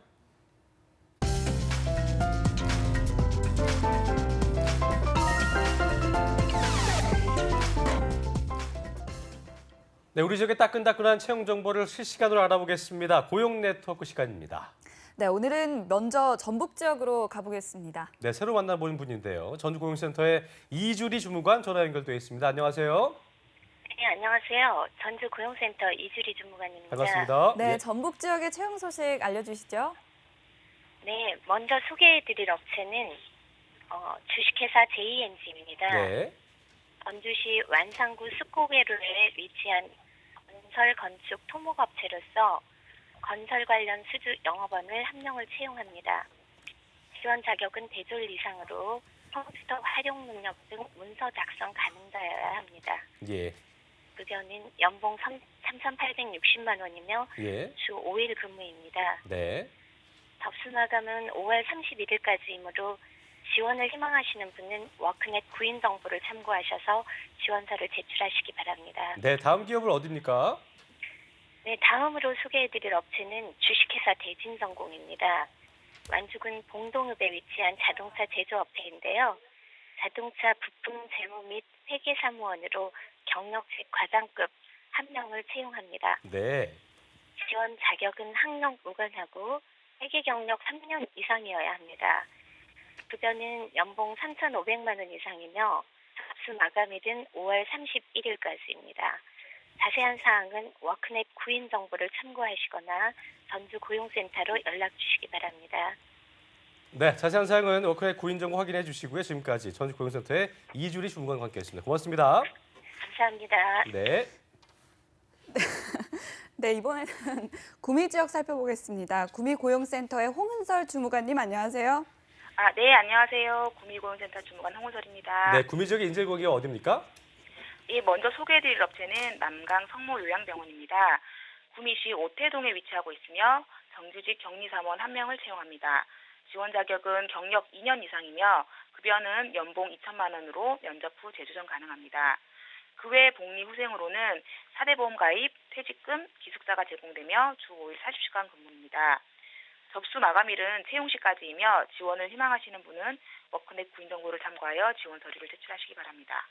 네, 우리 지역의 따끈따끈한 채용 정보를 실시간으로 알아보겠습니다. 고용 네트워크 시간입니다. 네, 오늘은 먼저 전북 지역으로 가보겠습니다. 네, 새로 만나보는 분인데요. 전주고용센터의 이주리 주무관 전화 연결되어 있습니다. 안녕하세요. 네, 안녕하세요. 전주고용센터 이주리 주무관입니다. 반갑습니다. 네, 예. 전북 지역의 채용 소식 알려주시죠. 네, 먼저 소개해드릴 업체는 주식회사 JNG입니다. 네. 전주시 완산구 숫고개로에 위치한 건설 건축 토목업체로서 건설 관련 수주 영업원을 1명을 채용합니다. 지원 자격은 대졸 이상으로 컴퓨터 활용 능력 등 문서 작성 가능자여야 합니다. 예. 급여는 연봉 3,860만 원이며 예. 주 5일 근무입니다. 네. 접수 마감은 5월 31일까지이므로 지원을 희망하시는 분은 워크넷 구인 정보를 참고하셔서 지원서를 제출하시기 바랍니다. 네, 다음 기업은 어디입니까? 네, 다음으로 소개해드릴 업체는 주식회사 대진전공입니다. 완주군 봉동읍에 위치한 자동차 제조업체인데요. 자동차 부품 재무 및 회계 사무원으로 경력직 과장급 1명을 채용합니다. 네. 지원 자격은 학력 무관하고 회계 경력 3년 이상이어야 합니다. 급여는 연봉 3,500만 원 이상이며 접수 마감일은 5월 31일까지입니다. 자세한 사항은 워크넷 구인 정보를 참고하시거나 전주 고용센터로 연락 주시기 바랍니다. 네, 자세한 사항은 워크넷 구인 정보 확인해 주시고요. 지금까지 전주 고용센터의 이주리 주무관과 함께했습니다. 고맙습니다. 감사합니다. 네. 네, 이번에는 구미 지역 살펴보겠습니다. 구미 고용센터의 홍은설 주무관님 안녕하세요. 네, 안녕하세요. 구미고용센터 주무관 홍은설입니다. 네, 구미 지역의 인재고기가 어디입니까? 예, 먼저 소개해드릴 업체는 남강 성모요양병원입니다. 구미시 오태동에 위치하고 있으며 정규직 격리사무원 1명을 채용합니다. 지원 자격은 경력 2년 이상이며 급여는 연봉 2천만 원으로 면접 후 재조정 가능합니다. 그 외 복리 후생으로는 사대보험 가입, 퇴직금, 기숙사가 제공되며 주 5일 40시간 근무입니다. 접수 마감일은 채용 시까지이며 지원을 희망하시는 분은 워크넷 구인 정보를 참고하여 지원 서류를 제출하시기 바랍니다.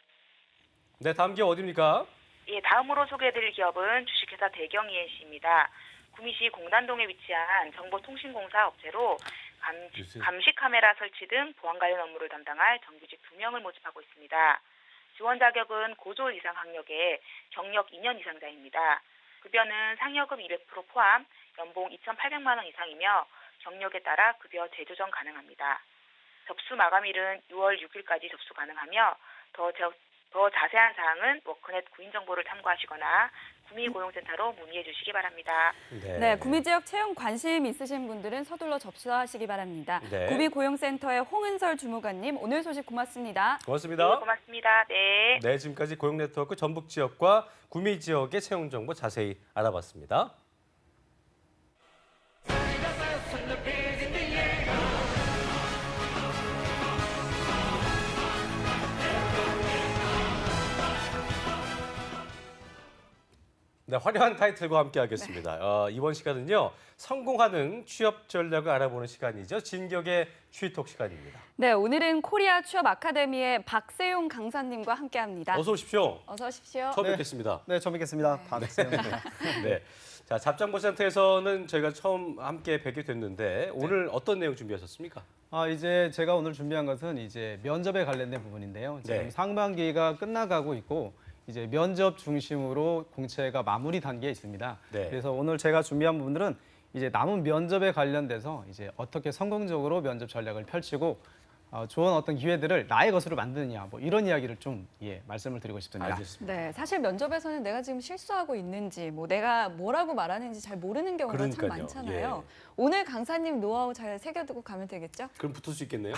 네, 다음 기업 어디입니까? 예, 다음으로 소개해드릴 기업은 주식회사 대경ENC입니다. 구미시 공단동에 위치한 정보통신공사 업체로 감시 카메라 설치 등 보안 관련 업무를 담당할 정규직 2명을 모집하고 있습니다. 지원 자격은 고졸 이상 학력에 경력 2년 이상자입니다. 급여는 상여금 200% 포함 연봉 2,800만 원 이상이며 경력에 따라 급여 재조정 가능합니다. 접수 마감일은 6월 6일까지 접수 가능하며 더 자세한 사항은 워크넷 구인 정보를 참고하시거나 구미고용센터로 문의해 주시기 바랍니다. 네, 구미 지역 채용 관심 있으신 분들은 서둘러 접수하시기 바랍니다. 네. 구미고용센터의 홍은설 주무관님, 오늘 소식 고맙습니다. 고맙습니다. 네, 고맙습니다. 네. 네, 지금까지 고용네트워크 전북 지역과 구미 지역의 채용 정보 자세히 알아봤습니다. 네, 화려한 타이틀과 함께하겠습니다. 이번 시간은요, 성공하는 취업 전략을 알아보는 시간이죠. 진격의 취톡 시간입니다. 네, 오늘은 코리아 취업 아카데미의 박세용 강사님과 함께합니다. 어서 오십시오. 어서 오십시오. 처음 뵙겠습니다. 네, 처음 뵙겠습니다. 박세용. 네. 자, 잡장보센터에서는 저희가 처음 함께 뵙게 됐는데 오늘 어떤 내용 준비하셨습니까? 이제 제가 오늘 준비한 것은 이제 면접에 관련된 부분인데요. 지금 상반기가 끝나가고 있고 이제 면접 중심으로 공채가 마무리 단계에 있습니다. 네. 그래서 오늘 제가 준비한 부분들은 이제 남은 면접에 관련돼서 이제 어떻게 성공적으로 면접 전략을 펼치고 좋은 어떤 기회들을 나의 것으로 만드느냐 뭐 이런 이야기를 좀 말씀을 드리고 싶습니다. 알겠습니다. 네, 사실 면접에서는 내가 지금 실수하고 있는지 뭐 내가 뭐라고 말하는지 잘 모르는 경우가 그러니까요. 참 많잖아요. 예. 오늘 강사님 노하우 잘 새겨두고 가면 되겠죠? 그럼 붙을 수 있겠네요.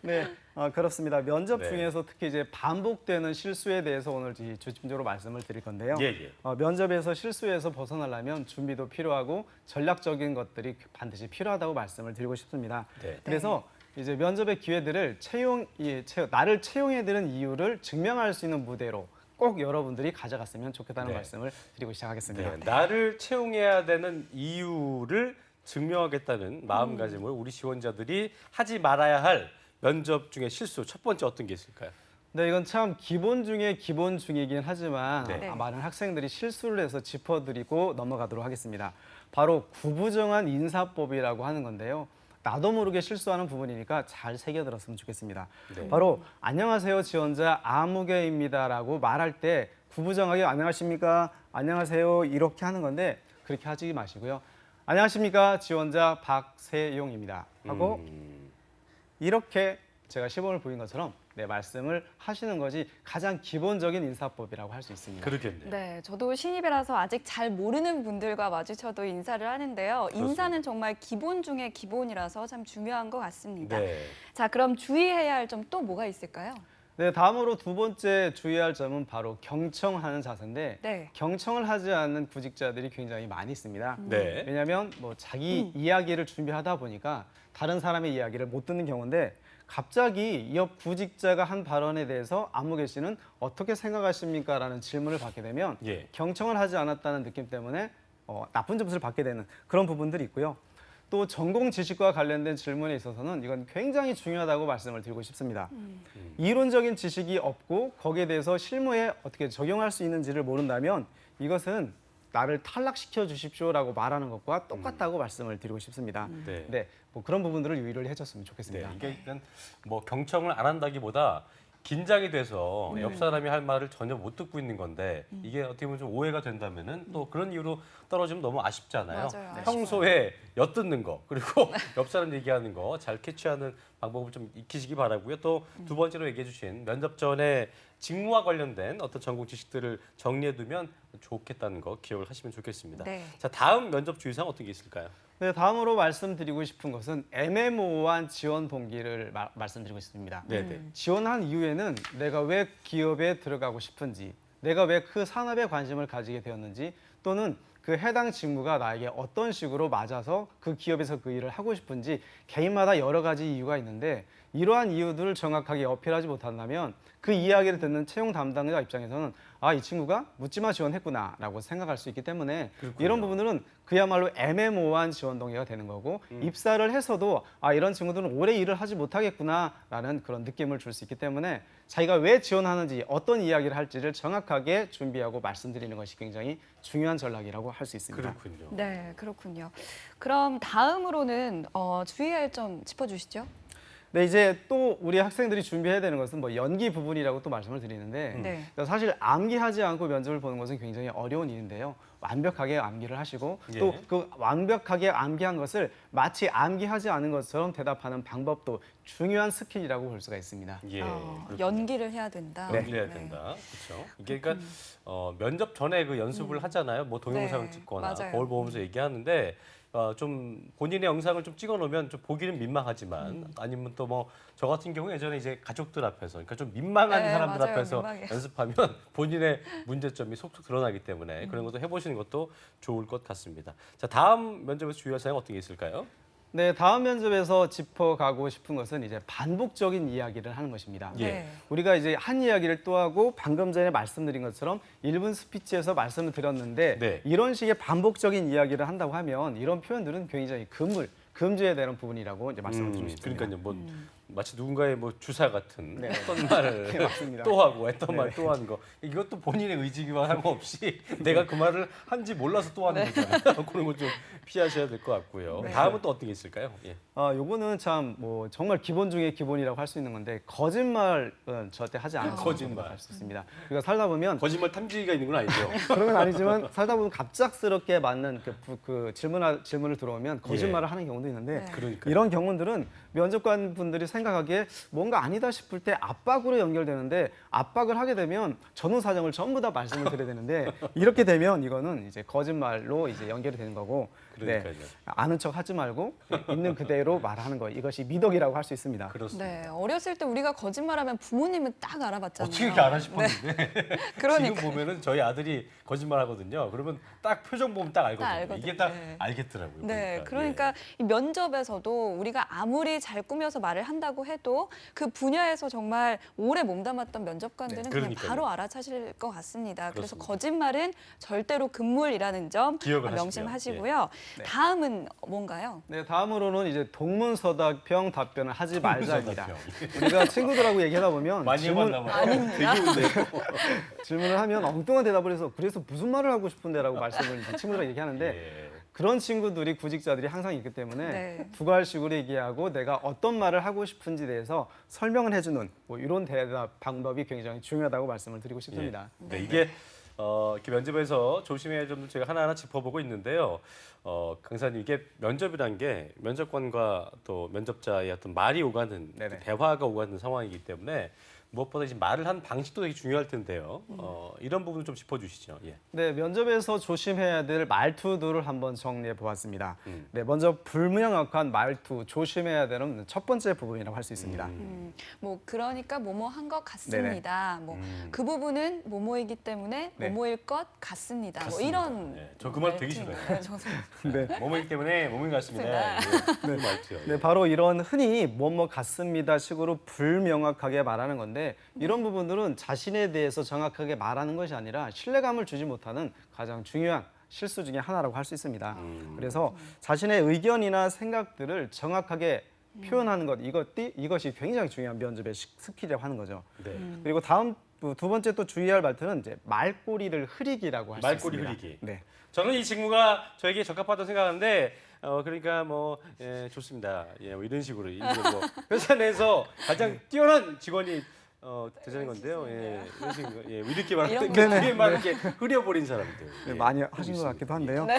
네, 그렇습니다. 면접 네. 중에서 특히 이제 반복되는 실수에 대해서 오늘 중심적으로 말씀을 드릴 건데요. 예. 면접에서 실수에서 벗어나려면 준비도 필요하고 전략적인 것들이 반드시 필요하다고 말씀을 드리고 싶습니다. 네. 그래서 이제 면접의 기회들을 나를 채용해야 되는 이유를 증명할 수 있는 무대로 꼭 여러분들이 가져갔으면 좋겠다는 네. 말씀을 드리고 시작하겠습니다. 네, 나를 채용해야 되는 이유를 증명하겠다는 마음가짐을 우리 지원자들이 하지 말아야 할 면접 중에 실수 첫 번째 어떤 게 있을까요? 네, 이건 참 기본 중에 기본 중이긴 하지만 네. 많은 학생들이 실수를 해서 짚어드리고 넘어가도록 하겠습니다. 바로 구부정한 인사법이라고 하는 건데요. 나도 모르게 실수하는 부분이니까 잘 새겨들었으면 좋겠습니다. 네. 바로 안녕하세요 지원자 아무개입니다라고 말할 때 구부정하게 안녕하십니까, 안녕하세요 이렇게 하는 건데 그렇게 하지 마시고요. 안녕하십니까 지원자 박세용입니다 하고 이렇게 제가 시범을 보인 것처럼 말씀을 하시는 것이 가장 기본적인 인사법이라고 할 수 있습니다. 그렇겠네요. 네, 저도 신입이라서 아직 잘 모르는 분들과 마주쳐도 인사를 하는데요. 인사는 정말 기본 중에 기본이라서 참 중요한 것 같습니다. 네. 자, 그럼 주의해야 할 점 또 뭐가 있을까요? 네, 다음으로 두 번째 주의할 점은 바로 경청하는 자세인데 네. 경청을 하지 않는 구직자들이 굉장히 많이 있습니다. 네. 왜냐하면 뭐 자기 이야기를 준비하다 보니까 다른 사람의 이야기를 못 듣는 경우인데 갑자기 옆 구직자가 한 발언에 대해서 안무개 씨는 어떻게 생각하십니까? 라는 질문을 받게 되면 예. 경청을 하지 않았다는 느낌 때문에 나쁜 점수를 받게 되는 그런 부분들이 있고요. 또 전공 지식과 관련된 질문에 있어서는 이건 굉장히 중요하다고 말씀을 드리고 싶습니다. 이론적인 지식이 없고 거기에 대해서 실무에 어떻게 적용할 수 있는지를 모른다면 이것은 나를 탈락시켜 주십시오라고 말하는 것과 똑같다고 말씀을 드리고 싶습니다. 네. 뭐 그런 부분들을 유의를 해줬으면 좋겠습니다. 네, 이게 일단 뭐 경청을 안 한다기보다 긴장이 돼서 옆 사람이 할 말을 전혀 못 듣고 있는 건데 이게 어떻게 보면 좀 오해가 된다면은 또 그런 이유로 떨어지면 너무 아쉽잖아요. 맞아요. 평소에 엿듣는 거 그리고 옆 사람 얘기하는 거 잘 캐치하는 방법을 좀 익히시기 바라고요. 또 두 번째로 얘기해 주신 면접 전에 직무와 관련된 어떤 전공 지식들을 정리해두면 좋겠다는 거 기억을 하시면 좋겠습니다. 네. 자, 다음 면접 주의사항 어떤 게 있을까요? 네, 다음으로 말씀드리고 싶은 것은 애매모호한 지원 동기를 말씀드리고 싶습니다. 네네. 지원한 이후에는 내가 왜 기업에 들어가고 싶은지, 내가 왜 그 산업에 관심을 가지게 되었는지, 또는 그 해당 직무가 나에게 어떤 식으로 맞아서 그 기업에서 그 일을 하고 싶은지 개인마다 여러 가지 이유가 있는데 이러한 이유들을 정확하게 어필하지 못한다면 그 이야기를 듣는 채용 담당자 입장에서는 아, 이 친구가 묻지마 지원했구나 라고 생각할 수 있기 때문에 그렇군요. 이런 부분들은 그야말로 애매모호한 지원 동기가 되는 거고 입사를 해서도 아, 이런 친구들은 오래 일을 하지 못하겠구나 라는 그런 느낌을 줄 수 있기 때문에 자기가 왜 지원하는지 어떤 이야기를 할지를 정확하게 준비하고 말씀드리는 것이 굉장히 중요한 전략이라고 할 수 있습니다. 그렇군요. 네, 그렇군요. 그럼 다음으로는 주의할 점 짚어주시죠. 네, 이제 또 우리 학생들이 준비해야 되는 것은 뭐 연기 부분이라고 또 말씀을 드리는데 네. 사실 암기하지 않고 면접을 보는 것은 굉장히 어려운 일인데요. 완벽하게 암기를 하시고 예. 또 그 완벽하게 암기한 것을 마치 암기하지 않은 것처럼 대답하는 방법도 중요한 스킬이라고 볼 수가 있습니다. 예. 연기를 해야 된다. 연기를 해야 된다. 그렇죠. 이게 그러니까 면접 전에 그 연습을 하잖아요. 뭐 동영상을 네, 찍거나 맞아요. 거울 보면서 얘기하는데 좀 본인의 영상을 좀 찍어놓으면 좀 보기는 민망하지만 아니면 또 뭐 저 같은 경우 예전에 이제 가족들 앞에서 그러니까 좀 민망한 네, 사람들 맞아요. 앞에서 민망해요. 연습하면 본인의 문제점이 속속 드러나기 때문에 그런 것도 해보시는 것도 좋을 것 같습니다. 자, 다음 면접에서 주의할 사항 어떤 게 있을까요? 네, 다음 면접에서 짚어가고 싶은 것은 이제 반복적인 이야기를 하는 것입니다. 예. 우리가 이제 한 이야기를 또 하고 방금 전에 말씀드린 것처럼 1분 스피치에서 말씀을 드렸는데 네. 이런 식의 반복적인 이야기를 한다고 하면 이런 표현들은 굉장히 금지해야 되는 부분이라고 이제 말씀을 드리고 싶습니다. 그러니까요. 뭐 마치 누군가의 뭐 주사 같은 네. 했던 말을 네, 맞습니다. 또 하고 했던 네. 말 또 하는 거 이것도 본인의 의지와 상관없이 내가 그 말을 한지 몰라서 또 하는 거잖아요. 그런 거 좀 피하셔야 될 것 같고요. 네. 다음은 또 어떤 게 있을까요? 예. 요거는 참 뭐 정말 기본 중에 기본이라고 할 수 있는 건데 거짓말은 절대 하지 않을 거짓말. 할 수 있습니다. 그러니까 살다 보면 거짓말 탐지기가 있는 건 아니죠. 그런 건 아니지만 살다 보면 갑작스럽게 맞는 그 질문을 들어오면 거짓말을 하는 경우도 있는데 그러니까요. 이런 경우들은 면접관 분들이 생각하기에 뭔가 아니다 싶을 때 압박으로 연결되는데 압박을 하게 되면 전후 사정을 전부 다 말씀을 드려야 되는데 이렇게 되면 이거는 이제 거짓말로 이제 연결이 되는 거고 그러니까요. 아는 척 하지 말고 있는 그대로 말하는 거 이것이 미덕이라고 할 수 있습니다. 그렇습니다. 네, 어렸을 때 우리가 거짓말하면 부모님은 딱 알아봤잖아요. 어떻게 이렇게 알아 싶었는데 그러니까요. 지금 보면은 저희 아들이 거짓말 하거든요. 그러면 딱 표정 보면 딱 알거든요. 알거든요. 이게 딱 네. 알겠더라고요. 네, 보니까. 그러니까 이 면접에서도 우리가 아무리 잘 꾸며서 말을 한다고 해도 그 분야에서 정말 오래 몸담았던 면접관들은 네, 그냥 그러니까요. 바로 알아차실 것 같습니다. 그래서 그렇습니다. 거짓말은 절대로 금물이라는 점 기억을 명심하시고요. 네. 다음은 뭔가요? 네, 다음으로는 이제 동문서답형 답변을 하지 말자입니다. 동문서답형. 우리가 친구들하고 얘기하다 보면 많이 해봤나 봐요. 아닙니다. 되게 운데 질문을 하면 엉뚱한 대답을 해서 그래서 무슨 말을 하고 싶은데라고 말씀을 이제 친구들랑 얘기하는데 예. 그런 친구들이 구직자들이 항상 있기 때문에 네. 두 가지식으로 얘기하고 내가 어떤 말을 하고 싶은지 대해서 설명을 해주는 뭐 이런 대답 방법이 굉장히 중요하다고 말씀을 드리고 싶습니다. 네, 이게 이렇게 면접에서 조심해야 할 점들 제가 하나하나 짚어보고 있는데요. 강사님, 이게 면접이란 게 면접관과 또 면접자의 어떤 말이 오가는 대화가 오가는 상황이기 때문에 무엇보다 이제 말을 한 방식도 되게 중요할 텐데요. 이런 부분을 좀 짚어주시죠. 예. 네, 면접에서 조심해야 될 말투들을 한번 정리해 보았습니다. 네, 먼저 불명확한 말투, 조심해야 되는 첫 번째 부분이라고 할 수 있습니다. 뭐 그러니까 뭐뭐 한 것 같습니다. 뭐 그 부분은 뭐뭐이기 때문에 네. 뭐뭐일 것 같습니다. 뭐 이런. 저 그 말 되게 싫어요. 네. 뭐뭐이기 때문에 뭐뭐인 것 같습니다. 예. 그 말투요. 네, 바로 이런 흔히 뭐뭐 같습니다 식으로 불명확하게 말하는 건데 이런 부분들은 자신에 대해서 정확하게 말하는 것이 아니라 신뢰감을 주지 못하는 가장 중요한 실수 중에 하나라고 할 수 있습니다. 그래서 자신의 의견이나 생각들을 정확하게 표현하는 것, 이것이 굉장히 중요한 면접의 스킬이라고 하는 거죠. 네. 그리고 다음 두 번째 또 주의할 말투는 이제 말꼬리를 흐리기라고 할 수 있습니다. 말꼬리 흐리기. 네. 저는 이 직무가 저에게 적합하다고 생각하는데 그러니까 뭐 좋습니다. 예, 뭐 이런 식으로 뭐 회사 내에서 가장 뛰어난 직원이 되자는 건데요. 예, 이런 식으로 이렇게 말 이렇게 흐려버린 사람들. 네, 많이 하신 것 같기도 한데요. 네,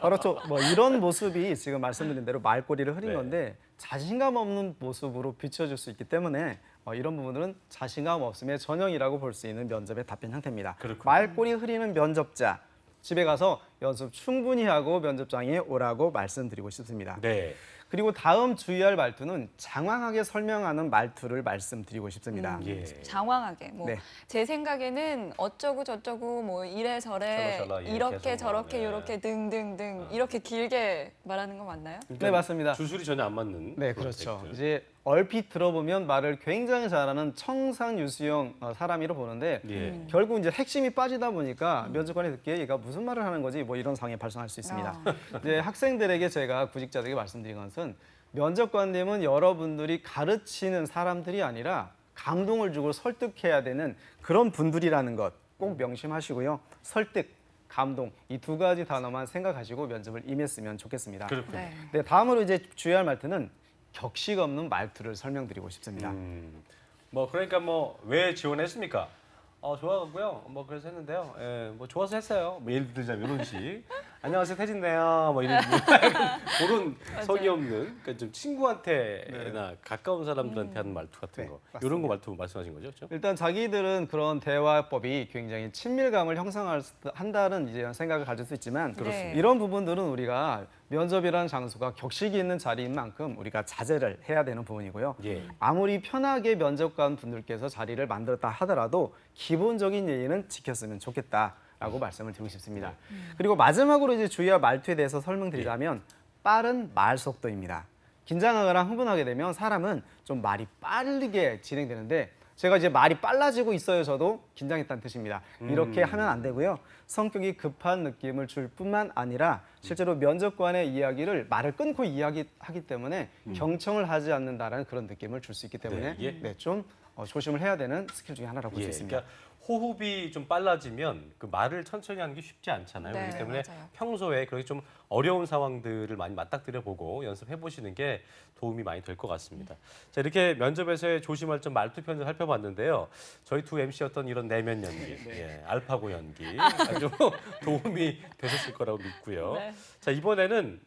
바로 뭐 이런 모습이 지금 말씀드린 대로 말꼬리를 흐린 건데 자신감 없는 모습으로 비춰질 수 있기 때문에 이런 부분들은 자신감 없음의 전형이라고 볼 수 있는 면접의 답변 형태입니다. 그렇군요. 말꼬리 흐리는 면접자, 집에 가서 연습 충분히 하고 면접장에 오라고 말씀드리고 싶습니다. 네. 그리고 다음 주의할 말투는 장황하게 설명하는 말투를 말씀드리고 싶습니다. 장황하게 뭐 제 생각에는 어쩌고 저쩌고 뭐 이래저래 이렇게 저렇게 이렇게 등등등 이렇게 길게 말하는 거 맞나요? 네, 맞습니다. 주술이 전혀 안 맞는. 네, 그렇죠. 이제 얼핏 들어보면 말을 굉장히 잘하는 청상유수형 사람이라 보는데 결국 이제 핵심이 빠지다 보니까 면접관이 듣기에 얘가 무슨 말을 하는 거지 뭐 이런 상황이 발생할 수 있습니다. 이제 학생들에게 제가 구직자들에게 말씀드린 것은 면접관님은 여러분들이 가르치는 사람들이 아니라 감동을 주고 설득해야 되는 그런 분들이라는 것 꼭 명심하시고요. 설득, 감동 이 두 가지 단어만 생각하시고 면접을 임했으면 좋겠습니다. 그렇군요. 네, 다음으로 이제 주의할 말투는 격식 없는 말투를 설명드리고 싶습니다. 뭐 그러니까 뭐 왜 지원했습니까? 좋아하고요. 뭐 그래서 했는데요. 예, 뭐 좋아서 했어요. 뭐 예를 들자면 이런 식. 안녕하세요, 태진네요. 뭐 이런 그런 성의 없는, 그러니까 좀 친구한테나 가까운 사람들한테 하는 말투 같은 거. 이런 거 말투 말씀하신 거죠, 그렇죠? 일단 자기들은 그런 대화법이 굉장히 친밀감을 형성한다는 이제 생각을 가질 수 있지만 이런 부분들은 우리가 면접이라는 장소가 격식이 있는 자리인 만큼 우리가 자제를 해야 되는 부분이고요. 아무리 편하게 면접관 분들께서 자리를 만들었다 하더라도 기본적인 예의는 지켰으면 좋겠다라고 말씀을 드리고 싶습니다. 그리고 마지막으로 이제 주의할 말투에 대해서 설명드리자면 빠른 말 속도입니다. 긴장하거나 흥분하게 되면 사람은 좀 말이 빠르게 진행되는데 제가 이제 말이 빨라지고 있어요. 저도 긴장했다는 뜻입니다. 이렇게 하면 안 되고요. 성격이 급한 느낌을 줄 뿐만 아니라 실제로 면접관의 이야기를 말을 끊고 이야기하기 때문에 경청을 하지 않는다라는 그런 느낌을 줄 수 있기 때문에 좀 조심을 해야 되는 스킬 중에 하나라고 볼 수 있습니다. 그러니까 호흡이 좀 빨라지면 그 말을 천천히 하는 게 쉽지 않잖아요. 그렇기 때문에 평소에 그렇게 좀 어려운 상황들을 많이 맞닥뜨려 보고 연습해 보시는 게 도움이 많이 될 것 같습니다. 자, 이렇게 면접에서의 조심할 점 말투 편을 살펴봤는데요. 저희 두 MC였던 이런 내면 연기, 알파고 연기 아주 도움이 되셨을 거라고 믿고요. 자, 이번에는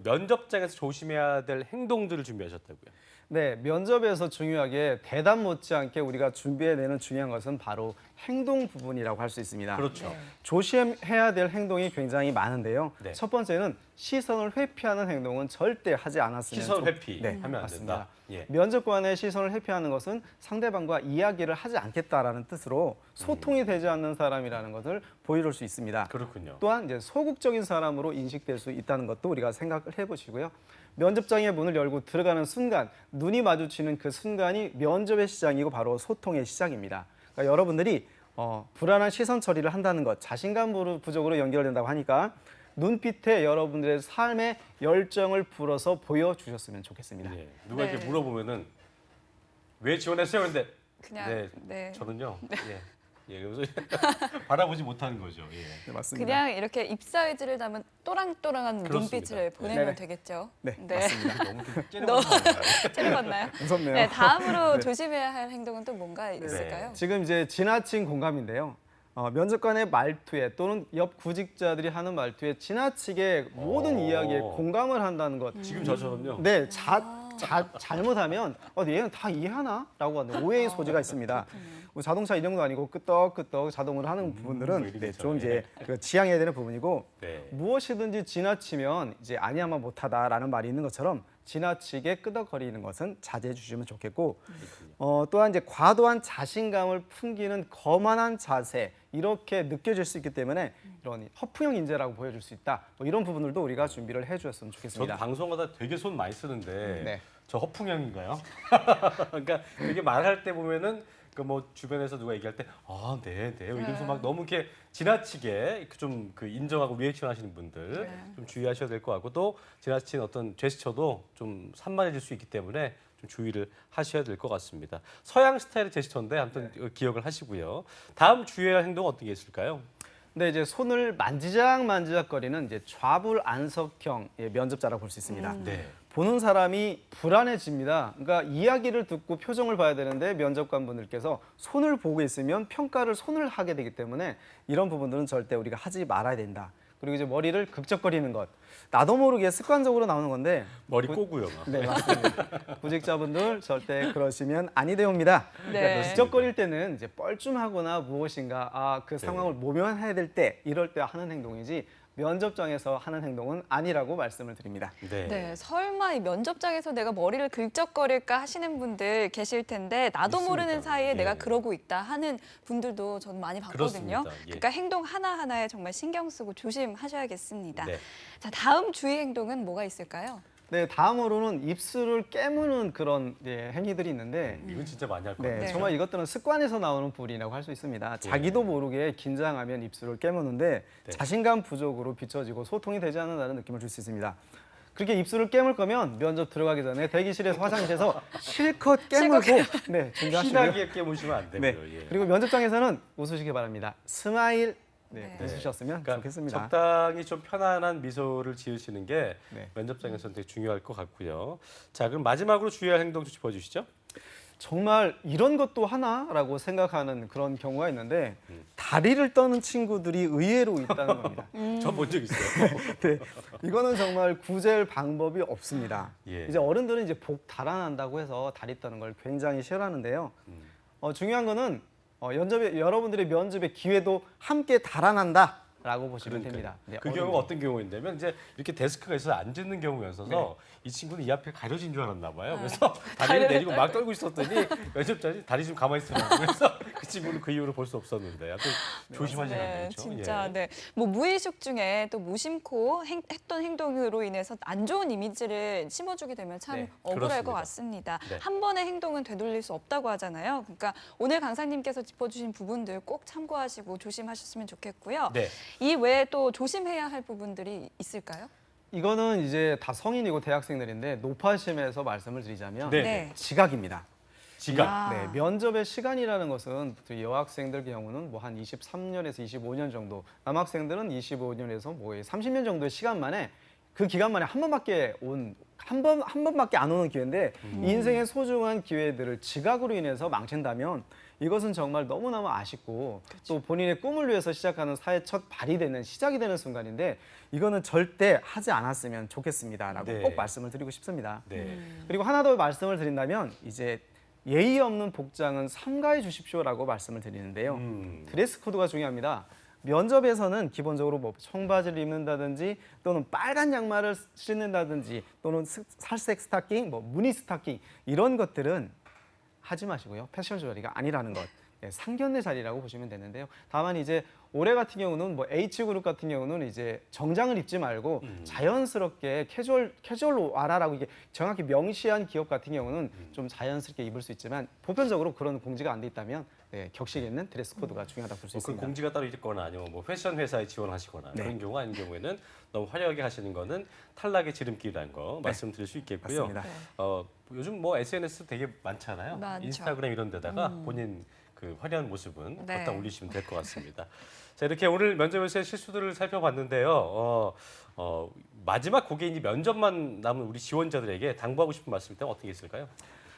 면접장에서 조심해야 될 행동들을 준비하셨다고요. 네, 면접에서 중요하게 대답 못지않게 우리가 준비해내는 중요한 것은 바로 행동 부분이라고 할 수 있습니다. 그렇죠. 조심해야 될 행동이 굉장히 많은데요. 첫 번째는 시선을 회피하는 행동은 절대 하지 않았으면 시선 회피하면 안 된다. 면접관의 시선을 회피하는 것은 상대방과 이야기를 하지 않겠다라는 뜻으로 소통이 되지 않는 사람이라는 것을 보여줄 수 있습니다. 그렇군요. 또한 이제 소극적인 사람으로 인식될 수 있다는 것도 우리가 생각을 해보시고요. 면접장의 문을 열고 들어가는 순간 눈이 마주치는 그 순간이 면접의 시작이고 바로 소통의 시작입니다. 그러니까 여러분들이 불안한 시선 처리를 한다는 것, 자신감 부족으로 연결된다고 하니까 눈빛에 여러분들의 삶의 열정을 불어서 보여주셨으면 좋겠습니다. 누가 이렇게 물어보면은 왜 지원했어요? 근데 그냥 저는요. 그래서 바라보지 못하는 거죠. 네, 맞습니다. 그냥 이렇게 입 사이즈를 담은 또랑또랑한 눈빛을 보내면 되겠죠. 네, 맞습니다. 너무 째려봤나요? 무섭네요. 네, 다음으로 조심해야 할 행동은 또 뭔가 있을까요? 지금 이제 지나친 공감인데요. 면접관의 말투에 또는 옆 구직자들이 하는 말투에 지나치게 모든 이야기에 공감을 한다는 것. 지금 저처럼요? 네, 잘못하면 얘는 다 이해하나? 라고 하는 오해의 소지가 있습니다. 뭐 자동차 이런 거 아니고 끄떡끄떡 자동으로 하는 부분들은 네, 좀 이제 지양해야 되는 부분이고 네. 무엇이든지 지나치면 이제 아니하면 못하다라는 말이 있는 것처럼 지나치게 끄덕거리는 것은 자제해 주시면 좋겠고 또한 이제 과도한 자신감을 풍기는 거만한 자세 이렇게 느껴질 수 있기 때문에 이런 허풍형 인재라고 보여줄 수 있다. 뭐 이런 부분들도 우리가 준비를 해주었으면 좋겠습니다. 저도 방송하다 되게 손 많이 쓰는데 네. 저 허풍형인가요? 그러니까 되게 말할 때 보면은 그 뭐 주변에서 누가 얘기할 때 네 이러면서 막 너무 이렇게 지나치게 좀 그 인정하고 리액션 하시는 분들 좀 주의하셔야 될 것 같고 또 지나친 어떤 제스처도 좀 산만해질 수 있기 때문에 좀 주의를 하셔야 될 것 같습니다. 서양 스타일의 제스처인데 아무튼 기억을 하시고요. 다음 주의해야 할 행동은 어떤 게 있을까요? 네, 이제 손을 만지작거리는 이제 좌불안석형 면접자라고 볼 수 있습니다. 네. 보는 사람이 불안해집니다. 그러니까 이야기를 듣고 표정을 봐야 되는데 면접관 분들께서 손을 보고 있으면 평가를 손을 하게 되기 때문에 이런 부분들은 절대 우리가 하지 말아야 된다. 그리고 이제 머리를 극적거리는 것. 나도 모르게 습관적으로 나오는 건데 머리 꼬고요. 네, 맞습니다. 구직자분들 절대 그러시면 아니 되옵니다. 네. 그러니까 극적거릴 때는 이제 뻘쭘하거나 무엇인가 그 상황을 모면해야 될 때 이럴 때 하는 행동이지 면접장에서 하는 행동은 아니라고 말씀을 드립니다. 네, 설마 이 면접장에서 내가 머리를 긁적거릴까 하시는 분들 계실 텐데 나도 있습니다. 모르는 사이에 예. 내가 그러고 있다 하는 분들도 저는 많이 봤거든요. 그렇습니다. 예. 그러니까 행동 하나하나에 정말 신경 쓰고 조심하셔야겠습니다. 네. 자, 다음 주의 행동은 뭐가 있을까요? 네, 다음으로는 입술을 깨무는 그런 행위들이 있는데 이건 진짜 많이 할 것 네, 같아요. 정말 이것들은 습관에서 나오는 불이라고 할 수 있습니다. 자기도 모르게 긴장하면 입술을 깨무는데 자신감 부족으로 비춰지고 소통이 되지 않는다는 느낌을 줄 수 있습니다. 그렇게 입술을 깨물 거면 면접 들어가기 전에 대기실에서 화장실에서 실컷 깨물고 네, 준비하시고요. 신나게 깨무시면 안 되고요. 네, 예. 그리고 면접장에서는 웃으시기 바랍니다. 스마일 네. 웃으셨으면 좋겠습니다. 적당히 좀 편안한 미소를 지으시는 게 네. 면접장에서는 되게 중요할 것 같고요. 자, 그럼 마지막으로 주의할 행동 좀 짚어주시죠. 정말 이런 것도 하나라고 생각하는 그런 경우가 있는데 다리를 떠는 친구들이 의외로 있다는 겁니다. 저 본 적 있어요. 네, 이거는 정말 구제할 방법이 없습니다. 예. 이제 어른들은 이제 복 달아난다고 해서 다리 떠는 걸 굉장히 싫어하는데요. 중요한 거는 여러분들의 면접의 기회도 함께 달아난다라고 보시면 됩니다. 네, 그 경우가 어떤 경우인데면 이제 이렇게 데스크가 있어서 앉는 경우였어서 이 친구는 이 앞에 가려진 줄 알았나 봐요. 그래서 다리를 내리고 막 떨고 있었더니 면접자들이 다리 좀 가만히 있으라고 그래서 그 친구는 그 이후로 볼 수 없었는데 하여튼 조심하셔야 네, 되죠. 진짜 네. 뭐 무의식 중에 또 무심코 했던 행동으로 인해서 안 좋은 이미지를 심어주게 되면 참 네, 억울할 그렇습니다. 것 같습니다. 네. 한 번의 행동은 되돌릴 수 없다고 하잖아요. 그러니까 오늘 강사님께서 짚어주신 부분들 꼭 참고하시고 조심하셨으면 좋겠고요. 네. 이 외에 또 조심해야 할 부분들이 있을까요? 이거는 이제 다 성인이고 대학생들인데 노파심에서 말씀을 드리자면 네. 지각입니다. 지각. 네, 면접의 시간이라는 것은 여학생들 경우는 뭐 한 23년에서 25년 정도, 남학생들은 25년에서 뭐 30년 정도의 시간 만에 그 기간 만에 한 번밖에 한 번밖에 안 오는 기회인데 인생의 소중한 기회들을 지각으로 인해서 망친다면 이것은 정말 너무너무 아쉽고 또 본인의 꿈을 위해서 시작하는 사회 첫 발이 되는 시작이 되는 순간인데 이거는 절대 하지 않았으면 좋겠습니다라고 네. 꼭 말씀을 드리고 싶습니다. 네. 그리고 하나 더 말씀을 드린다면 이제 예의 없는 복장은 삼가해 주십시오라고 말씀을 드리는데요. 드레스 코드가 중요합니다. 면접에서는 기본적으로 뭐 청바지를 입는다든지 또는 빨간 양말을 신는다든지 또는 살색 스타킹, 뭐 무늬 스타킹 이런 것들은 하지 마시고요. 패션 자리가 아니라는 것. 네, 상견례 자리라고 보시면 되는데요. 다만 이제 올해 같은 경우는 뭐 H그룹 같은 경우는 이제 정장을 입지 말고 자연스럽게 캐주얼로 와라라고 이게 정확히 명시한 기업 같은 경우는 좀 자연스럽게 입을 수 있지만 보편적으로 그런 공지가 안 돼 있다면 네, 격식 있는 드레스 코드가 중요하다고 볼 수 그 있습니다. 공지가 따로 있거나 아니면 뭐 패션 회사에 지원하시거나 네. 그런 경우 아닌 경우에는 너무 화려하게 하시는 거는 탈락의 지름길이라는 거 말씀드릴 수 있겠고요. 맞습니다. 요즘 뭐 SNS 되게 많잖아요. 많죠. 인스타그램 이런 데다가 본인 그 화려한 모습은 네. 갖다 올리시면 될 것 같습니다. 자, 이렇게 오늘 면접에서의 실수들을 살펴봤는데요. 마지막 고객이 면접만 남은 우리 지원자들에게 당부하고 싶은 말씀 있다면 어떤 게 있을까요?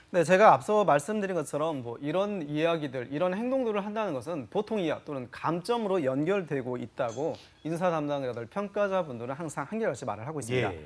네, 제가 앞서 말씀드린 것처럼 뭐 이런 이야기들, 이런 행동들을 한다는 것은 보통 이야 또는 감점으로 연결되고 있다고 인사 담당자들, 평가자분들은 항상 한결같이 말을 하고 있습니다. 예.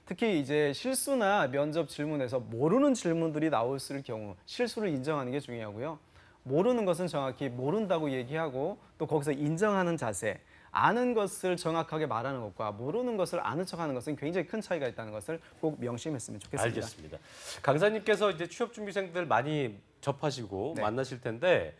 특히 이제 실수나 면접 질문에서 모르는 질문들이 나왔을 경우 실수를 인정하는 게 중요하고요. 모르는 것은 정확히 모른다고 얘기하고 또 거기서 인정하는 자세, 아는 것을 정확하게 말하는 것과 모르는 것을 아는 척하는 것은 굉장히 큰 차이가 있다는 것을 꼭 명심했으면 좋겠습니다. 알겠습니다. 강사님께서 이제 취업 준비생들 많이 접하시고 네. 만나실 텐데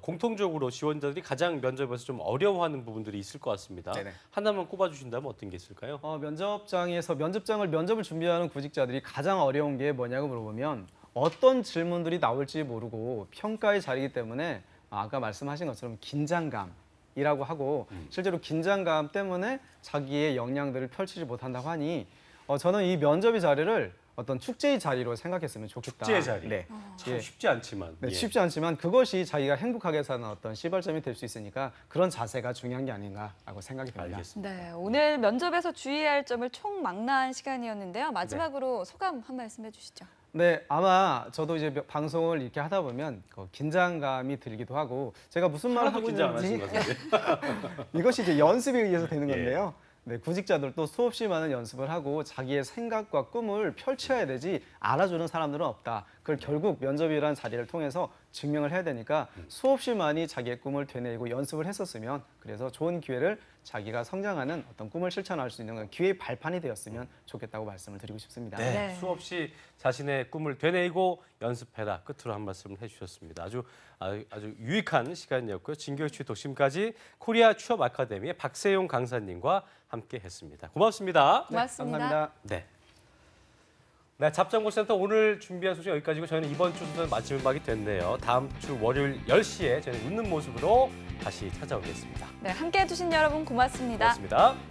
공통적으로 지원자들이 가장 면접에서 좀 어려워하는 부분들이 있을 것 같습니다. 네네. 하나만 꼽아주신다면 어떤 게 있을까요? 면접을 준비하는 구직자들이 가장 어려운 게 뭐냐고 물어보면 어떤 질문들이 나올지 모르고 평가의 자리이기 때문에 아까 말씀하신 것처럼 긴장감이라고 하고 실제로 긴장감 때문에 자기의 역량들을 펼치지 못한다고 하니 저는 이 면접의 자리를 어떤 축제의 자리로 생각했으면 좋겠다. 축제의 자리. 네. 참 쉽지 않지만. 네, 예. 쉽지 않지만 그것이 자기가 행복하게 사는 어떤 시발점이 될 수 있으니까 그런 자세가 중요한 게 아닌가라고 생각이 듭니다. 알겠습니다. 네, 오늘 면접에서 주의해야 할 점을 총망라한 시간이었는데요. 마지막으로 소감 한 말씀 해주시죠. 네, 아마 저도 이제 방송을 이렇게 하다 보면 긴장감이 들기도 하고 제가 무슨 말을 하고 긴장 안 있는지 하신 것 같은데. 이것이 이제 연습에 의해서 되는 예. 건데요. 네, 구직자들도 수없이 많은 연습을 하고 자기의 생각과 꿈을 펼쳐야 되지 알아주는 사람들은 없다. 그걸 결국 면접이라는 자리를 통해서 증명을 해야 되니까 수없이 많이 자기의 꿈을 되뇌이고 연습을 했었으면 그래서 좋은 기회를 자기가 성장하는 어떤 꿈을 실천할 수 있는 기회의 발판이 되었으면 좋겠다고 말씀을 드리고 싶습니다. 네, 수없이 자신의 꿈을 되뇌이고 연습해라. 끝으로 한 말씀을 해주셨습니다. 아주 유익한 시간이었고요. 진교육취 독심까지 코리아 취업 아카데미의 박세용 강사님과 함께했습니다. 고맙습니다. 고맙습니다. 네, 감사합니다. 네. 네, 잡정보센터 오늘 준비한 소식 여기까지고 저희는 이번 주 순서는 마지막이 됐네요. 다음 주 월요일 10시에 저희는 웃는 모습으로 다시 찾아오겠습니다. 네, 함께해 주신 여러분 고맙습니다. 고맙습니다.